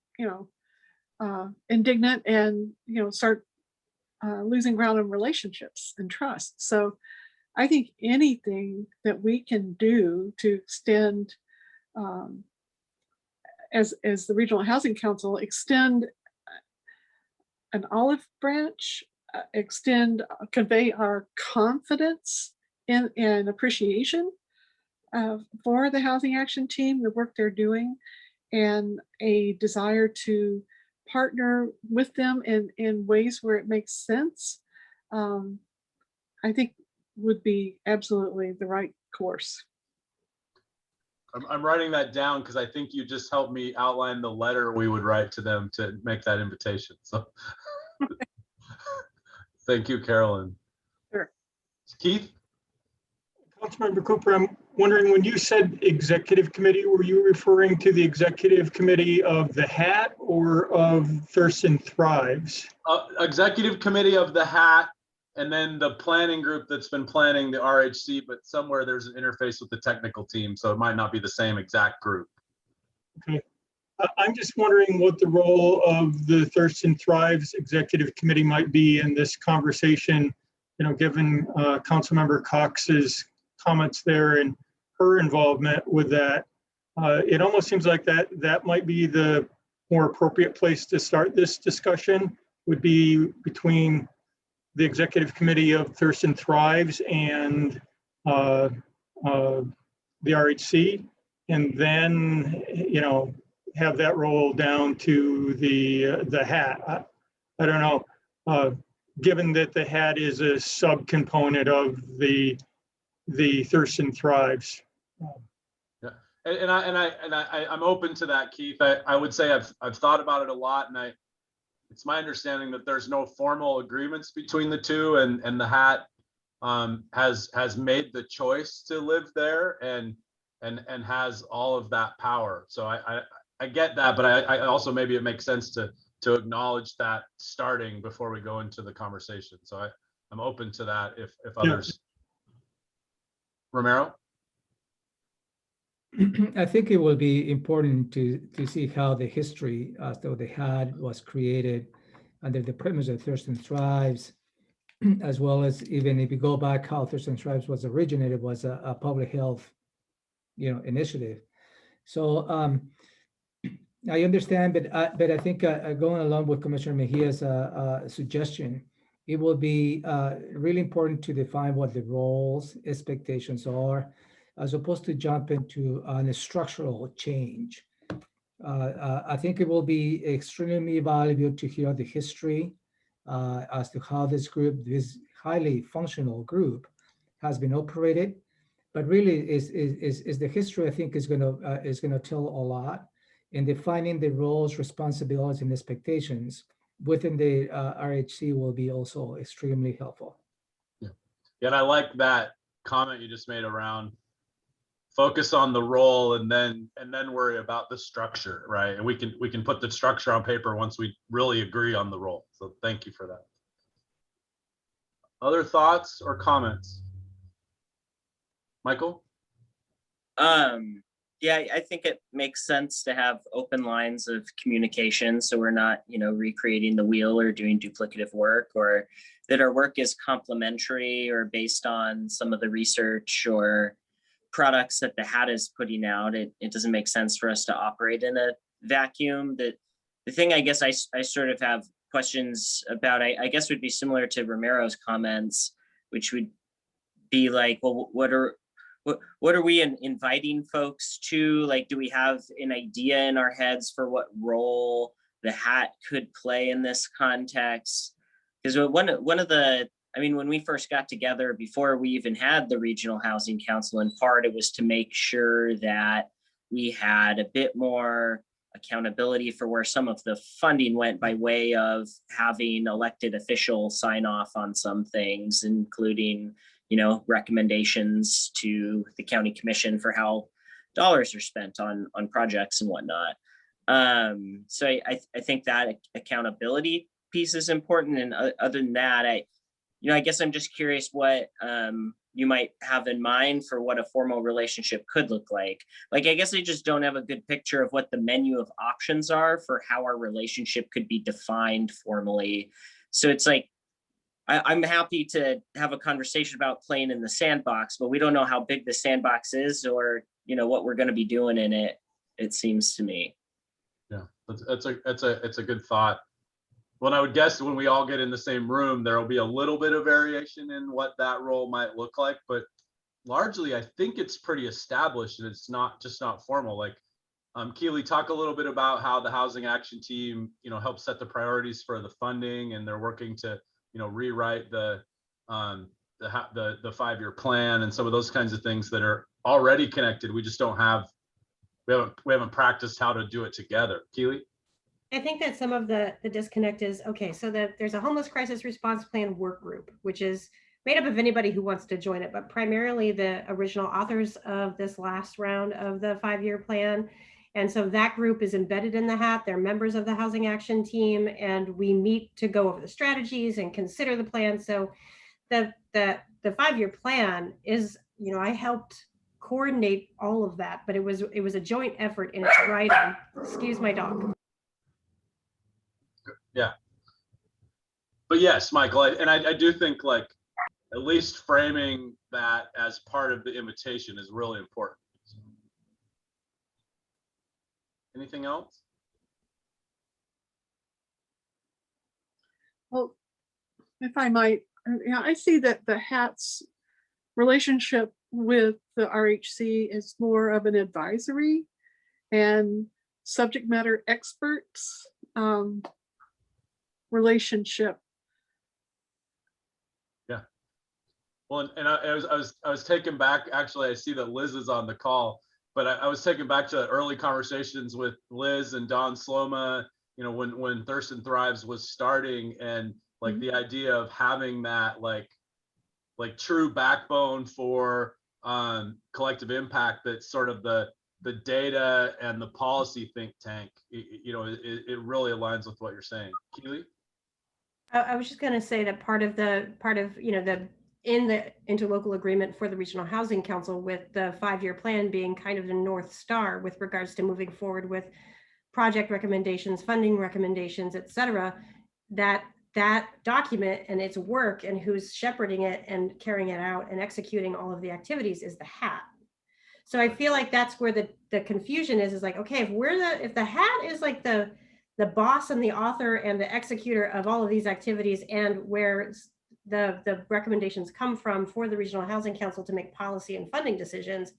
indignant and, start losing ground in relationships and trust. So I think anything that we can do to extend, as the Regional Housing Council, extend an olive branch, convey our confidence and appreciation for the Housing Action Team, the work they're doing, and a desire to partner with them in ways where it makes sense, I think would be absolutely the right course. I'm writing that down because I think you just helped me outline the letter we would write to them to make that invitation. So thank you, Carolyn. Sure. Keith? Councilmember Cooper, I'm wondering, when you said executive committee, were you referring to the executive committee of the Hat or of Thurston Thrives? Executive committee of the Hat, and then the planning group that's been planning the RHC, but somewhere there's an interface with the technical team, so it might not be the same exact group. Okay. I'm just wondering what the role of the Thurston Thrives Executive Committee might be in this conversation, given Councilmember Cox's comments there and her involvement with that. It almost seems like that might be the more appropriate place to start this discussion, would be between the Executive Committee of Thurston Thrives and the RHC, and then, have that roll down to the Hat. I don't know, given that the Hat is a subcomponent of the Thurston Thrives. Yeah, I'm open to that, Keith. I would say I've thought about it a lot, and it's my understanding that there's no formal agreements between the two, and the Hat has made the choice to live there and has all of that power. So I get that, but I also, maybe it makes sense to acknowledge that starting before we go into the conversation. So I'm open to that if others. Romero? I think it will be important to see how the history, so the Hat was created under the premise of Thurston Thrives, as well as, even if you go back, how Thurston Thrives was originated was a public health, initiative. So I understand, but I think going along with Commissioner Mejia's suggestion, it will be really important to define what the roles, expectations are, as opposed to jump into a structural change. I think it will be extremely valuable to hear the history as to how this highly functional group has been operated. But really, is the history, I think, is going to tell a lot in defining the roles, responsibilities, and expectations within the RHC will be also extremely helpful. Yeah, and I like that comment you just made around focus on the role and then worry about the structure, right? And we can put the structure on paper once we really agree on the role. So thank you for that. Other thoughts or comments? Michael? Yeah, I think it makes sense to have open lines of communication, so we're not, recreating the wheel or doing duplicative work, or that our work is complementary or based on some of the research or products that the Hat is putting out. It doesn't make sense for us to operate in a vacuum. The thing I guess I sort of have questions about, I guess would be similar to Romero's comments, which would be like, well, what are we inviting folks to? Like, do we have an idea in our heads for what role the Hat could play in this context? Because one of the, when we first got together, before we even had the Regional Housing Council, in part, it was to make sure that we had a bit more accountability for where some of the funding went by way of having elected officials sign off on some things, including recommendations to the county commission for how dollars are spent on projects and whatnot. So I think that accountability piece is important. And other than that, I guess I'm just curious what you might have in mind for what a formal relationship could look like. Like, I guess I just don't have a good picture of what the menu of options are for how our relationship could be defined formally. So it's like, I'm happy to have a conversation about playing in the sandbox, but we don't know how big the sandbox is or, what we're going to be doing in it, it seems to me. Yeah, it's a good thought. Well, I would guess when we all get in the same room, there will be a little bit of variation in what that role might look like, but largely I think it's pretty established and it's not formal. Like, Keely, talk a little bit about how the Housing Action Team, helps set the priorities for the funding, and they're working to rewrite the 5-year plan and some of those kinds of things that are already connected. We just don't have, we haven't practiced how to do it together. Keely? I think that some of the disconnect is, okay, so there's a homeless crisis response plan work group, which is made up of anybody who wants to join it, but primarily the original authors of this last round of the 5-year plan. And so that group is embedded in the hat. They're members of the Housing Action Team, and we meet to go over the strategies and consider the plan. So the 5-year plan is, you know, I helped coordinate all of that, but it was a joint effort in its writing. Excuse my dog. Yeah. But yes, Michael, I do think like at least framing that as part of the invitation is really important. Anything else? Well, if I might, yeah, I see that the HAT's relationship with the RHC is more of an advisory and subject matter experts relationship. Yeah. Well, and I was taken back. Actually, I see that Liz is on the call, but I was taken back to early conversations with Liz and Don Sloma, you know, when Thurston Thrives was starting, and like the idea of having that like true backbone for collective impact, that's sort of the data and the policy think tank, you know, it really aligns with what you're saying. Keely? I was just going to say that part of you know, in the interlocal agreement for the Regional Housing Council, with the 5-year plan being kind of the North Star with regards to moving forward with project recommendations, funding recommendations, et cetera, that document and its work and who's shepherding it and carrying it out and executing all of the activities is the HAT. So I feel like that's where the confusion is like, okay, if the HAT is like the boss and the author and the executor of all of these activities, and where the recommendations come from for the Regional Housing Council to make policy and funding decisions,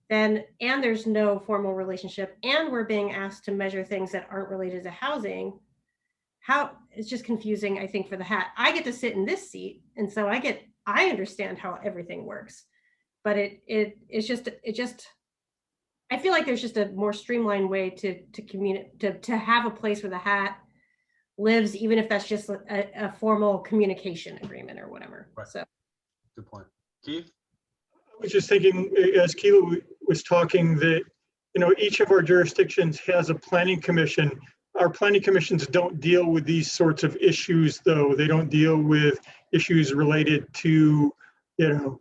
then, and there's no formal relationship, and we're being asked to measure things that aren't related to housing, it's just confusing, I think, for the HAT. I get to sit in this seat, and so I understand how everything works, but it's just I feel like there's just a more streamlined way to communicate, to have a place where the HAT lives, even if that's just a formal communication agreement or whatever. Right. So Good point. Keith? I was just thinking, as Keela was talking, that, you know, each of our jurisdictions has a planning commission. Our planning commissions don't deal with these sorts of issues, though. They don't deal with issues related to, you know,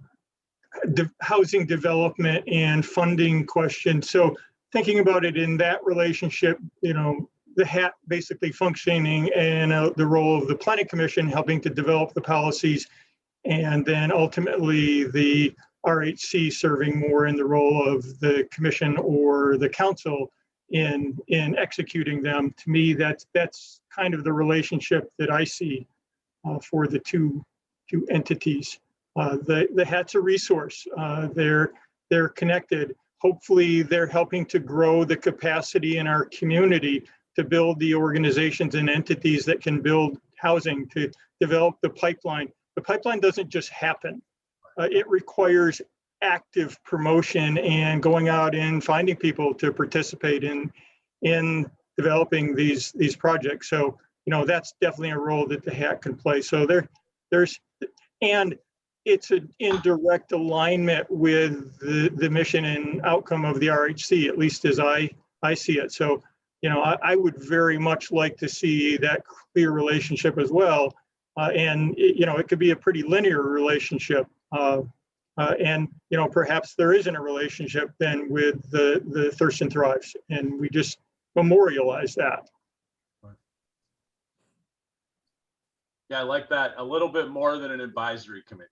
housing development and funding questions. So thinking about it in that relationship, you know, the HAT basically functioning and the role of the planning commission helping to develop the policies, and then ultimately the RHC serving more in the role of the commission or the council in executing them. To me, that's kind of the relationship that I see for the two entities. The HAT's a resource. They're connected. Hopefully, they're helping to grow the capacity in our community to build the organizations and entities that can build housing, to develop the pipeline. The pipeline doesn't just happen. It requires active promotion and going out and finding people to participate in developing these projects. So, you know, that's definitely a role that the HAT can play. So and it's an indirect alignment with the mission and outcome of the RHC, at least as I see it. So, you know, I would very much like to see that clear relationship as well. And, you know, it could be a pretty linear relationship. And, you know, perhaps there isn't a relationship then with the Thurston Thrives, and we just memorialize that. Yeah, I like that a little bit more than an advisory committee.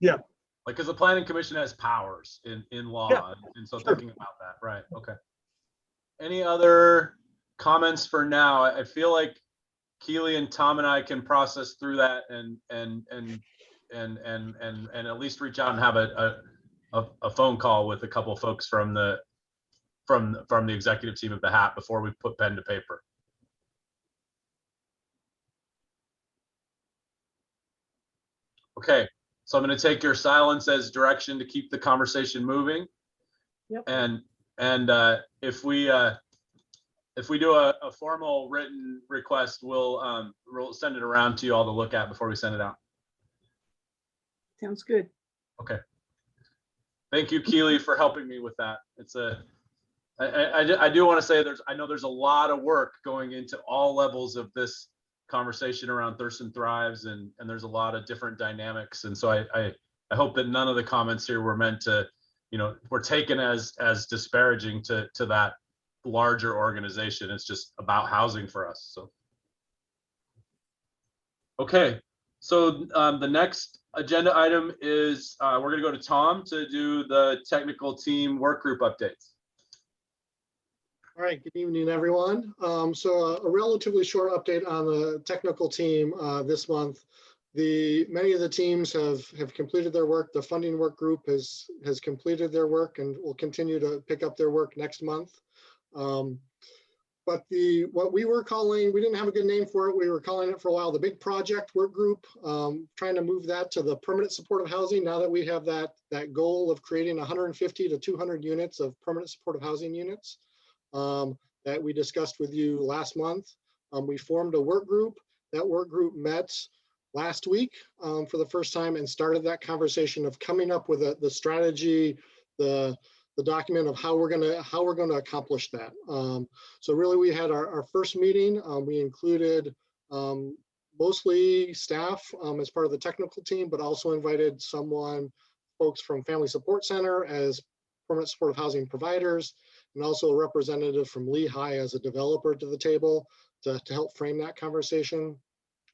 Yeah. Like, because the planning commission has powers in law, Yeah, and so sure. thinking about that, right? Okay. Any other comments for now? I feel like Keely and Tom and I can process through that and at least reach out and have a phone call with a couple of folks from the executive team of the HAT before we put pen to paper. Okay, so I'm going to take your silence as direction to keep the conversation moving. Yep. And if we do a formal written request, we'll send it around to you all to look at before we send it out. Sounds good. Okay. Thank you, Keely, for helping me with that. I do want to say I know there's a lot of work going into all levels of this conversation around Thurston Thrives, and there's a lot of different dynamics. And so I hope that none of the comments here were meant to, were taken as disparaging to that larger organization. It's just about housing for us. So. Okay, so the next agenda item is we're going to go to Tom to do the technical team work group updates. All right, good evening, everyone. So a relatively short update on the technical team this month. Many of the teams have completed their work. The funding work group has completed their work and will continue to pick up their work next month. But what we were calling, we didn't have a good name for it. We were calling it for a while, the big project work group, trying to move that to the permanent supportive housing. Now that we have that goal of creating 150 to 200 units of permanent supportive housing units that we discussed with you last month. We formed a work group. That work group met last week for the first time and started that conversation of coming up with the strategy, the document of how we're going to accomplish that. So really, we had our first meeting. We included mostly staff as part of the technical team, but also invited folks from Family Support Center as permanent supportive housing providers, and also a representative from Lehigh as a developer to the table to help frame that conversation.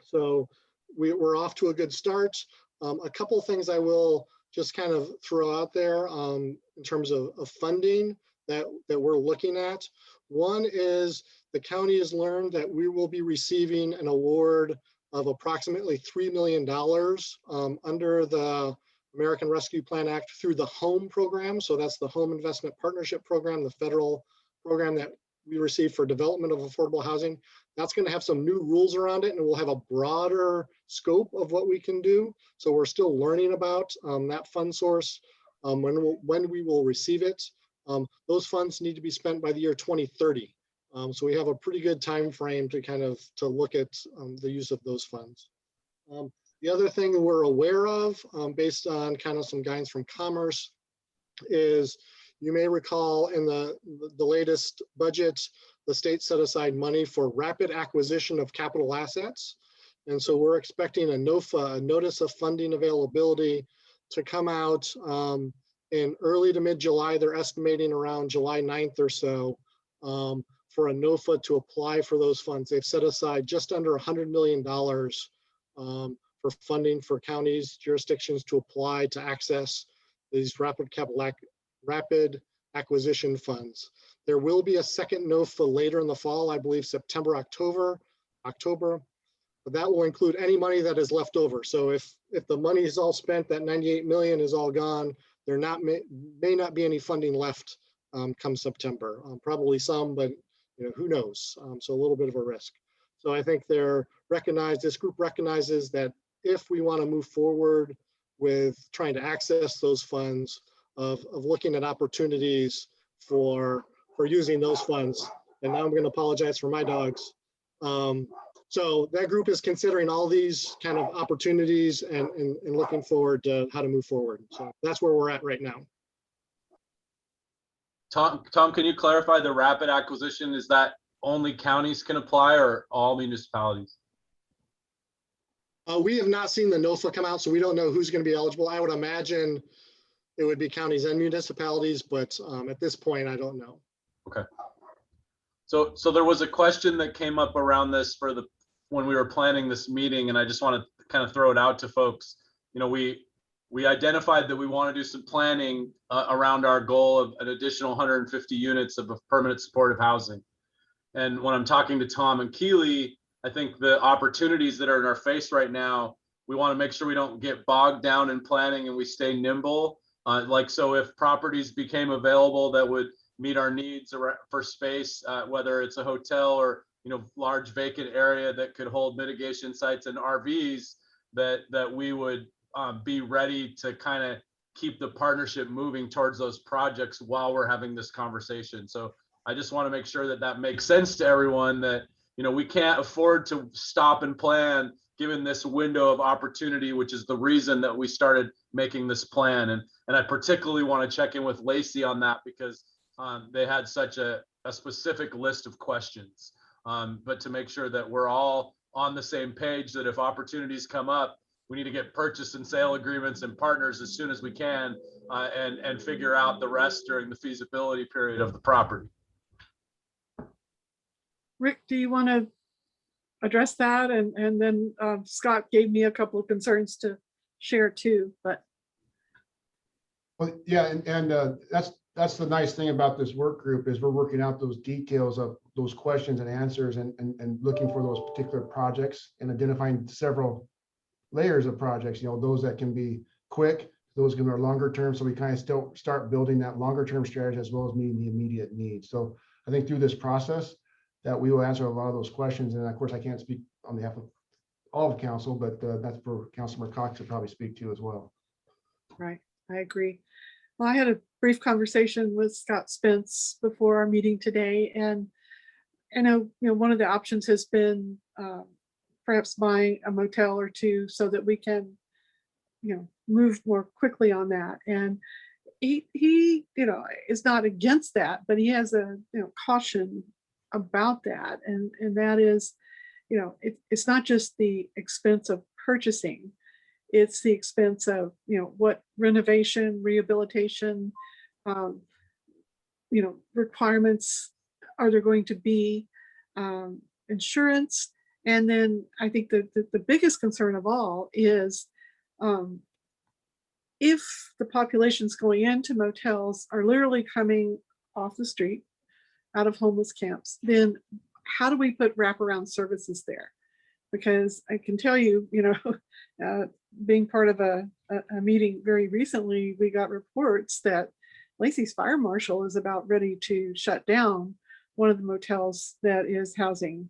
So we're off to a good start. A couple of things I will just kind of throw out there in terms of funding that we're looking at. One is the county has learned that we will be receiving an award of approximately $3 million under the American Rescue Plan Act through the HOME program. So that's the Home Investment Partnership Program, the federal program that we receive for development of affordable housing. That's going to have some new rules around it, and we'll have a broader scope of what we can do. So we're still learning about that fund source, when we will receive it. Those funds need to be spent by the year 2030. So we have a pretty good time frame to look at the use of those funds. The other thing we're aware of, based on kind of some guidance from Commerce, is you may recall in the latest budget, the state set aside money for rapid acquisition of capital assets. And so we're expecting a NOFA, a Notice of Funding Availability, to come out in early to mid-July. They're estimating around July 9th or so for a NOFA to apply for those funds. They've set aside just under $100 million for funding for counties, jurisdictions to apply to access these rapid acquisition funds. There will be a second NOFA later in the fall, I believe September, October, but that will include any money that is left over. So if the money is all spent, that 98 million is all gone, there may not be any funding left come September. Probably some, but who knows? So a little bit of a risk. So I think this group recognizes that if we want to move forward with trying to access those funds, of looking at opportunities for using those funds. And now I'm going to apologize for my dogs. So that group is considering all these kind of opportunities and looking forward to how to move forward. So that's where we're at right now. Tom, can you clarify the rapid acquisition? Is that only counties can apply or all municipalities? We have not seen the NOFA come out, so we don't know who's going to be eligible. I would imagine it would be counties and municipalities, but at this point, I don't know. Okay. So there was a question that came up around this when we were planning this meeting, and I just want to kind of throw it out to folks. We identified that we want to do some planning around our goal of an additional 150 units of permanent supportive housing. And when I'm talking to Tom and Keely, I think the opportunities that are in our face right now, we want to make sure we don't get bogged down in planning and we stay nimble. So if properties became available that would meet our needs for space, whether it's a hotel or large vacant area that could hold mitigation sites and RVs, that we would be ready to kind of keep the partnership moving towards those projects while we're having this conversation. So I just want to make sure that makes sense to everyone, that we can't afford to stop and plan given this window of opportunity, which is the reason that we started making this plan. And I particularly want to check in with Lacey on that because they had such a specific list of questions. But to make sure that we're all on the same page, that if opportunities come up, we need to get purchase and sale agreements and partners as soon as we can, and figure out the rest during the feasibility period of the property. Rick, do you want to address that? And then Scott gave me a couple of concerns to share too, but. Well, yeah, and that's the nice thing about this work group is we're working out those details of those questions and answers and looking for those particular projects and identifying several layers of projects, those that can be quick, those can be longer term. So we kind of still start building that longer term strategy as well as meeting the immediate needs. So I think through this process that we will answer a lot of those questions. And of course, I can't speak on behalf of all of council, but that's for Councilmember Cox to probably speak to as well. Right, I agree. Well, I had a brief conversation with Scott Spence before our meeting today, and I know, one of the options has been perhaps buying a motel or two so that we can, move more quickly on that. And he is not against that, but he has a caution about that, and that is, it's not just the expense of purchasing. It's the expense of, what renovation, rehabilitation, requirements are there going to be, insurance. And then I think the biggest concern of all is if the populations going into motels are literally coming off the street, out of homeless camps, then how do we put wraparound services there? Because I can tell you, being part of a meeting very recently, we got reports that Lacey's Fire Marshal is about ready to shut down one of the motels that is housing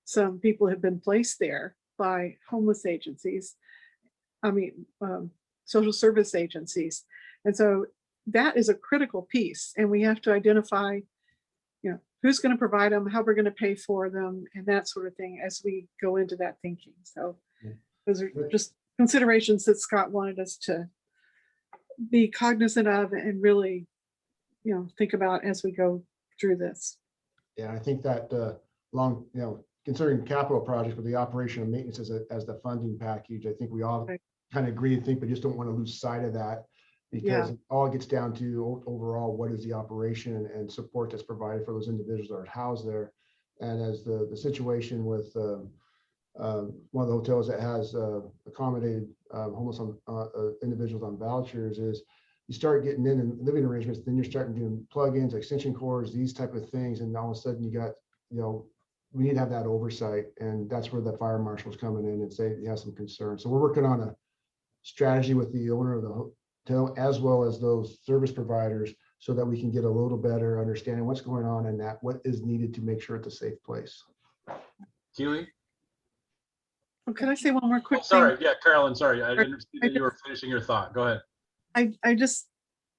some people who have been placed there by homeless agencies. Social service agencies. And so that is a critical piece. And we have to identify, who's going to provide them, how we're going to pay for them, and that sort of thing as we go into that thinking. So those are just considerations that Scott wanted us to be cognizant of and really, think about as we go through this. Yeah, I think that considering capital projects with the operation and maintenance as the funding package, I think we all kind of agree and think, but just don't want to lose sight of that, because it all gets down to overall what is the operation and support that's provided for those individuals that are housed there. And as the situation with one of the hotels that has accommodated homeless individuals on vouchers is you start getting in and living arrangements, then you're starting doing plugins, extension cords, these type of things, and all of a sudden you got, we need to have that oversight, and that's where the fire marshal's coming in and say you have some concerns. So we're working on a strategy with the owner of the hotel as well as those service providers so that we can get a little better understanding what's going on and that what is needed to make sure it's a safe place. Keely? Oh, can I say one more quick thing? Sorry, yeah, Carolyn, sorry. I didn't see that you were finishing your thought. Go ahead. I just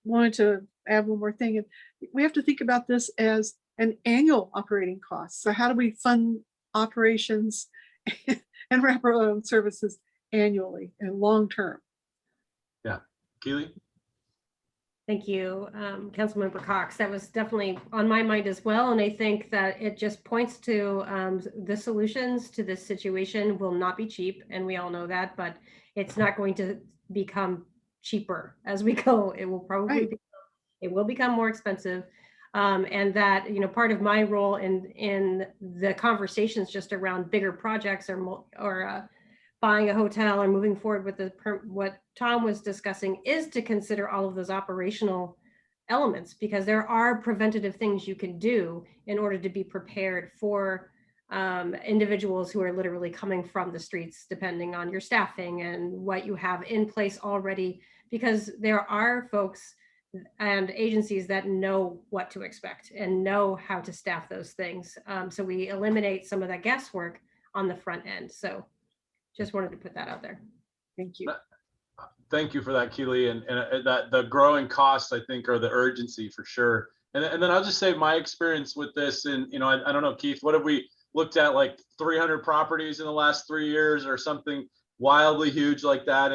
wanted to add one more thing. We have to think about this as an annual operating cost. So how do we fund operations and wraparound services annually and long-term? Yeah, Keely? Thank you, Councilmember Cox. That was definitely on my mind as well. And I think that it just points to the solutions to this situation will not be cheap. And we all know that, but it's not going to become cheaper as we go. It will probably it will become more expensive. And that, part of my role in the conversations just around bigger projects or buying a hotel or moving forward with what Tom was discussing is to consider all of those operational elements, because there are preventative things you can do in order to be prepared for individuals who are literally coming from the streets, depending on your staffing and what you have in place already, because there are folks and agencies that know what to expect and know how to staff those things. So we eliminate some of that guesswork on the front end. So just wanted to put that out there. Thank you. Thank you for that, Keely. And that the growing costs, I think, are the urgency for sure. And then I'll just say my experience with this, and I don't know, Keith, what have we looked at like 300 properties in the last 3 years or something wildly huge like that.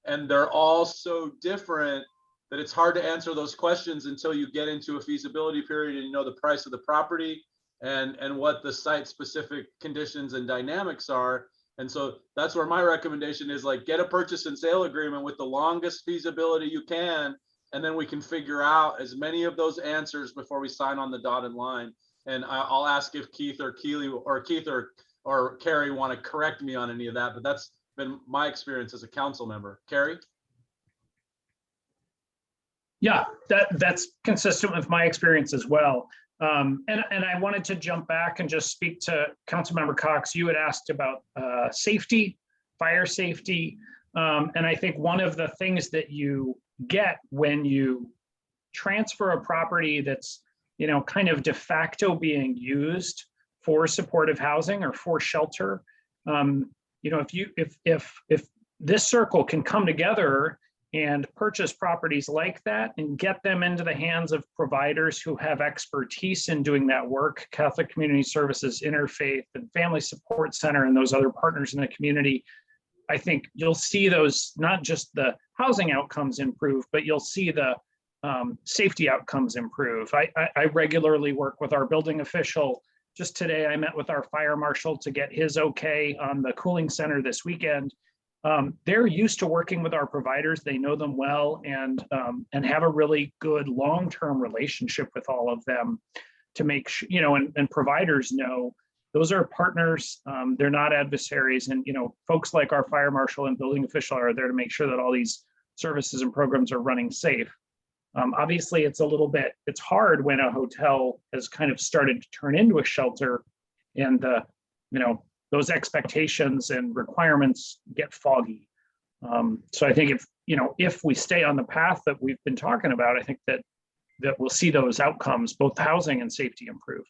And they're all so different that it's hard to answer those questions until you get into a feasibility period and you know the price of the property and what the site specific conditions and dynamics are. And so that's where my recommendation is, like, get a purchase and sale agreement with the longest feasibility you can, and then we can figure out as many of those answers before we sign on the dotted line. And I'll ask if Keith or Keely or Keith or Carrie want to correct me on any of that, but that's been my experience as a council member. Carrie? Yeah, that's consistent with my experience as well. And I wanted to jump back and just speak to Councilmember Cox. You had asked about safety, fire safety. And I think one of the things that you get when you transfer a property that's, you know, kind of de facto being used for supportive housing or for shelter, you know, if this circle can come together and purchase properties like that and get them into the hands of providers who have expertise in doing that work, Catholic Community Services, Interfaith, and Family Support Center, and those other partners in the community, I think you'll see those, not just the housing outcomes improve, but you'll see the safety outcomes improve. I regularly work with our building official. Just today, I met with our fire marshal to get his okay on the cooling center this weekend. They're used to working with our providers. They know them well and have a really good long-term relationship with all of them to make sure, you know, and providers know those are partners. They're not adversaries. And, you know, folks like our fire marshal and building official are there to make sure that all these services and programs are running safe. Obviously, it's hard when a hotel has kind of started to turn into a shelter and you know, those expectations and requirements get foggy. So I think if we stay on the path that we've been talking about, I think that we'll see those outcomes, both housing and safety, improve.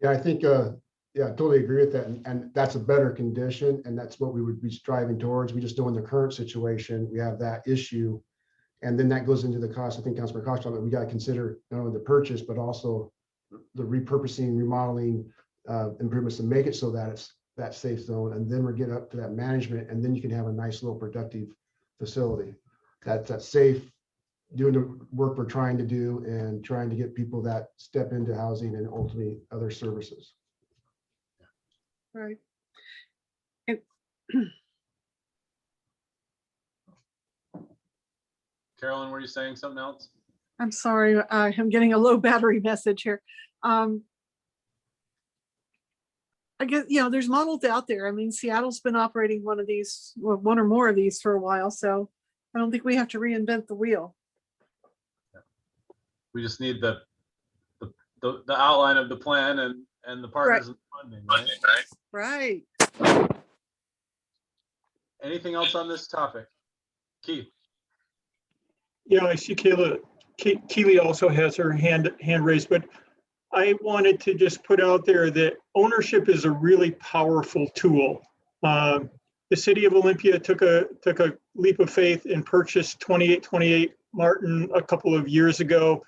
Yeah, I think, yeah, I totally agree with that. And that's a better condition. And that's what we would be striving towards. We just know in the current situation, we have that issue. And then that goes into the cost. I think Councilmember Cox talked about, we got to consider not only the purchase, but also the repurposing, remodeling, improvements to make it so that it's that safe zone. And then we get up to that management, and then you can have a nice little productive facility that's safe, doing the work we're trying to do and trying to get people that step into housing and ultimately other services. Right. Carolyn, were you saying something else? I'm sorry, I'm getting a low battery message here. I guess, you know, there's models out there. I mean, Seattle's been operating one of these, well, one or more of these for a while, so I don't think we have to reinvent the wheel. We just need the outline of the plan and the partners and funding, right? Right. Anything else on this topic? Keith? Yeah, I see Keely also has her hand raised, but I wanted to just put out there that ownership is a really powerful tool. The city of Olympia took a leap of faith and purchased 2828 Martin a couple of years ago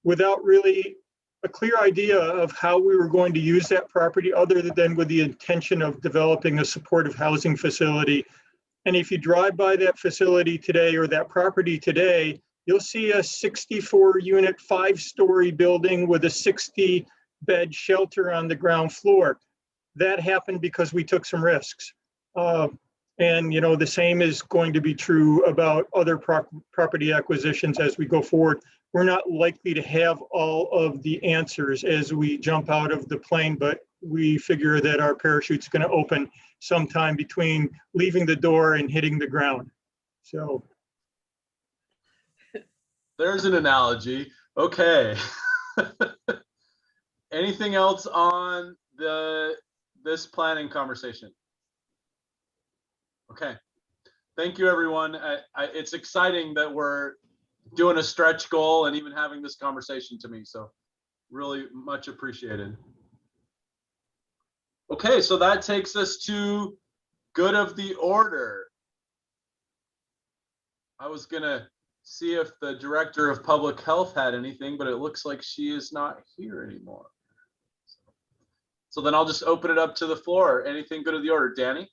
without really a clear idea of how we were going to use that property other than with the intention of developing a supportive housing facility. And if you drive by that facility today or that property today, you'll see a 64-unit, 5-story building with a 60-bed shelter on the ground floor. That happened because we took some risks. And, you know, the same is going to be true about other property acquisitions as we go forward. We're not likely to have all of the answers as we jump out of the plane, but we figure that our parachute's going to open sometime between leaving the door and hitting the ground. So there's an analogy. Okay. Anything else on this planning conversation? Okay. Thank you, everyone. It's exciting that we're doing a stretch goal and even having this conversation to me. So really much appreciated. Okay, so that takes us to good of the order. I was gonna see if the director of public health had anything, but it looks like she is not here anymore. So then I'll just open it up to the floor. Anything good of the order, Danny?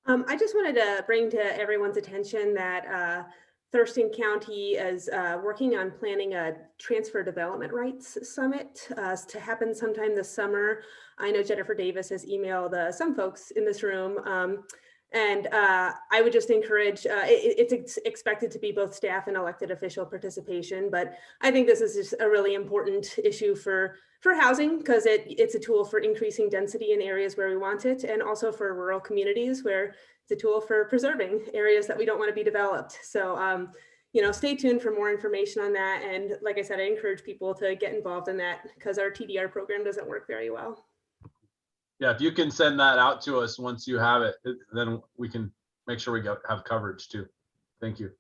I just wanted to bring to everyone's attention that Thurston County is working on planning a transfer development rights summit to happen sometime this summer. I know Jennifer Davis has emailed some folks in this room. And I would just encourage, it's expected to be both staff and elected official participation, but I think this is just a really important issue for housing because it's a tool for increasing density in areas where we want it, and also for rural communities where it's a tool for preserving areas that we don't want to be developed. So, you know, stay tuned for more information on that. And like I said, I encourage people to get involved in that because our TDR program doesn't work very well. Yeah, if you can send that out to us once you have it, then we can make sure we have coverage too. Thank you.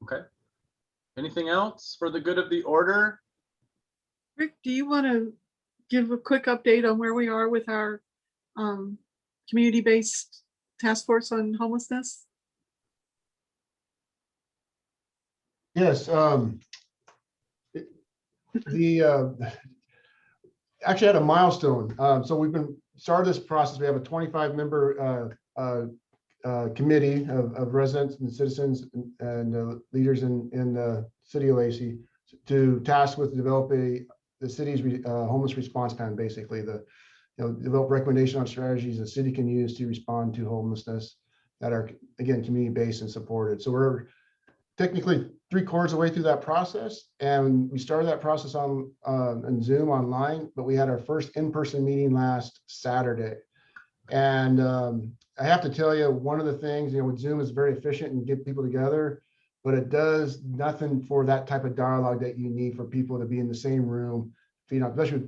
Okay. Anything else for the good of the order? Rick, do you want to give a quick update on where we are with our community-based task force on homelessness? Yes. Actually had a milestone. So we've been started this process. We have a 25-member committee of residents and citizens and leaders in the city of Lacey to task with developing the city's homeless response plan. Basically, develop recommendation on strategies the city can use to respond to homelessness that are, again, community-based and supported. So we're technically 3/4 of the way through that process, and we started that process on Zoom online, but we had our first in-person meeting last Saturday. And I have to tell you, one of the things, with Zoom is very efficient and get people together, but it does nothing for that type of dialogue that you need for people to be in the same room, especially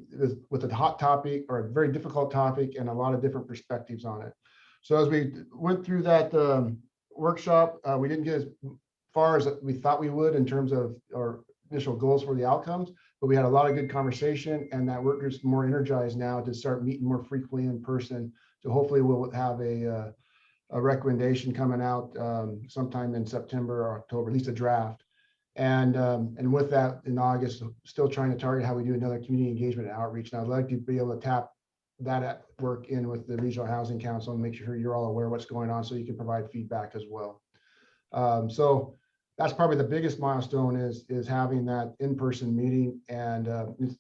with a hot topic or a very difficult topic and a lot of different perspectives on it. So as we went through that workshop, we didn't get as far as we thought we would in terms of our initial goals for the outcomes, but we had a lot of good conversation, and that work group's more energized now to start meeting more frequently in person. So hopefully we'll have a recommendation coming out sometime in September or October, at least a draft. And with that, in August, still trying to target how we do another community engagement and outreach. And I'd like to be able to tap that work in with the Regional Housing Council and make sure you're all aware of what's going on so you can provide feedback as well. So that's probably the biggest milestone is having that in-person meeting. And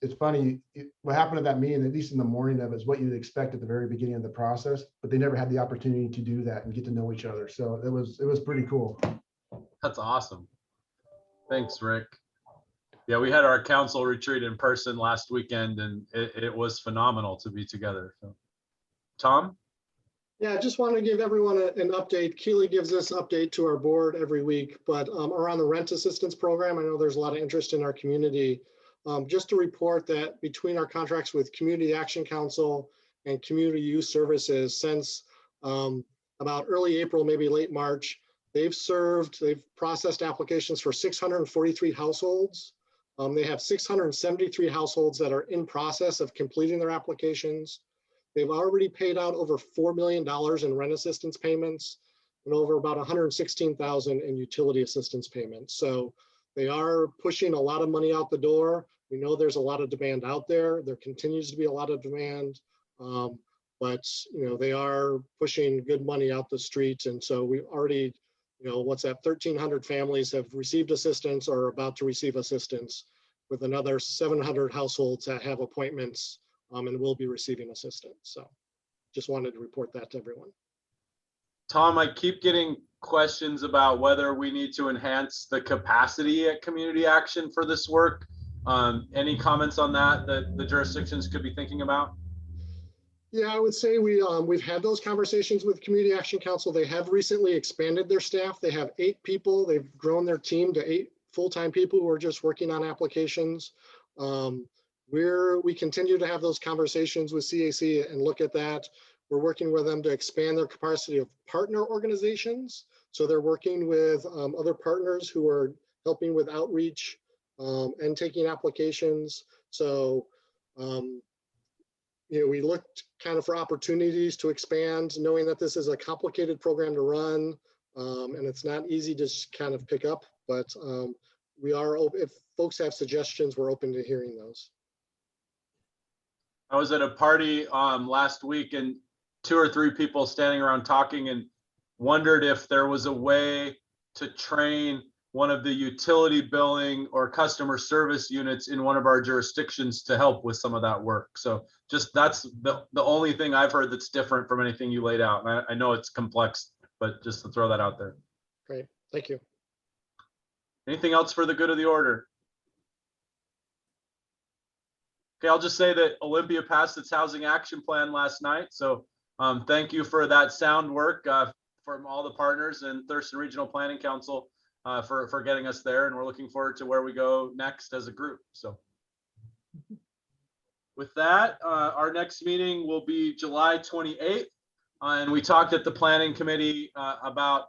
it's funny, what happened at that meeting, at least in the morning of it, is what you'd expect at the very beginning of the process, but they never had the opportunity to do that and get to know each other. So it was pretty cool. That's awesome. Thanks, Rick. Yeah, we had our council retreat in person last weekend, and it was phenomenal to be together. So, Tom? Yeah, I just want to give everyone an update. Keely gives this update to our board every week, but around the rent assistance program, I know there's a lot of interest in our community. Just to report that between our contracts with Community Action Council and Community Youth Services, since about early April, maybe late March, they've processed applications for 643 households. They have 673 households that are in process of completing their applications. They've already paid out over $4 million in rent assistance payments and over about $116,000 in utility assistance payments. So they are pushing a lot of money out the door. We know there's a lot of demand out there. There continues to be a lot of demand, but they are pushing good money out the street. And so we already, what's that? 1,300 families have received assistance or are about to receive assistance, with another 700 households that have appointments and will be receiving assistance. So just wanted to report that to everyone. Tom, I keep getting questions about whether we need to enhance the capacity at Community Action for this work. Any comments on that the jurisdictions could be thinking about? Yeah, I would say we've had those conversations with Community Action Council. They have recently expanded their staff. They have 8 people. They've grown their team to 8 full-time people who are just working on applications. We continue to have those conversations with CAC and look at that. We're working with them to expand their capacity of partner organizations. So they're working with other partners who are helping with outreach and taking applications. So, we looked kind of for opportunities to expand, knowing that this is a complicated program to run and it's not easy to just kind of pick up, but we are open. If folks have suggestions, we're open to hearing those. I was at a party last week and 2 or 3 people standing around talking and wondered if there was a way to train one of the utility billing or customer service units in one of our jurisdictions to help with some of that work. So just that's the only thing I've heard that's different from anything you laid out. And I know it's complex, but just to throw that out there. Great, thank you. Anything else for the good of the order? Okay, I'll just say that Olympia passed its housing action plan last night. So thank you for that sound work from all the partners and Thurston Regional Planning Council for getting us there. And we're looking forward to where we go next as a group. So with that, our next meeting will be July 28th. And we talked at the planning committee about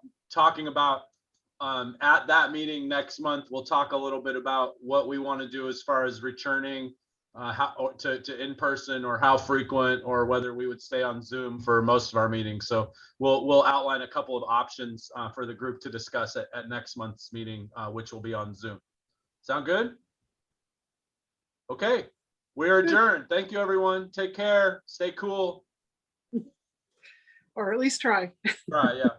at that meeting next month, we'll talk a little bit about what we want to do as far as returning to in-person, or how frequent, or whether we would stay on Zoom for most of our meetings. So we'll outline a couple of options for the group to discuss at next month's meeting, which will be on Zoom. Sound good? Okay, we are adjourned. Thank you, everyone. Take care. Stay cool. Or at least try. Right, yeah.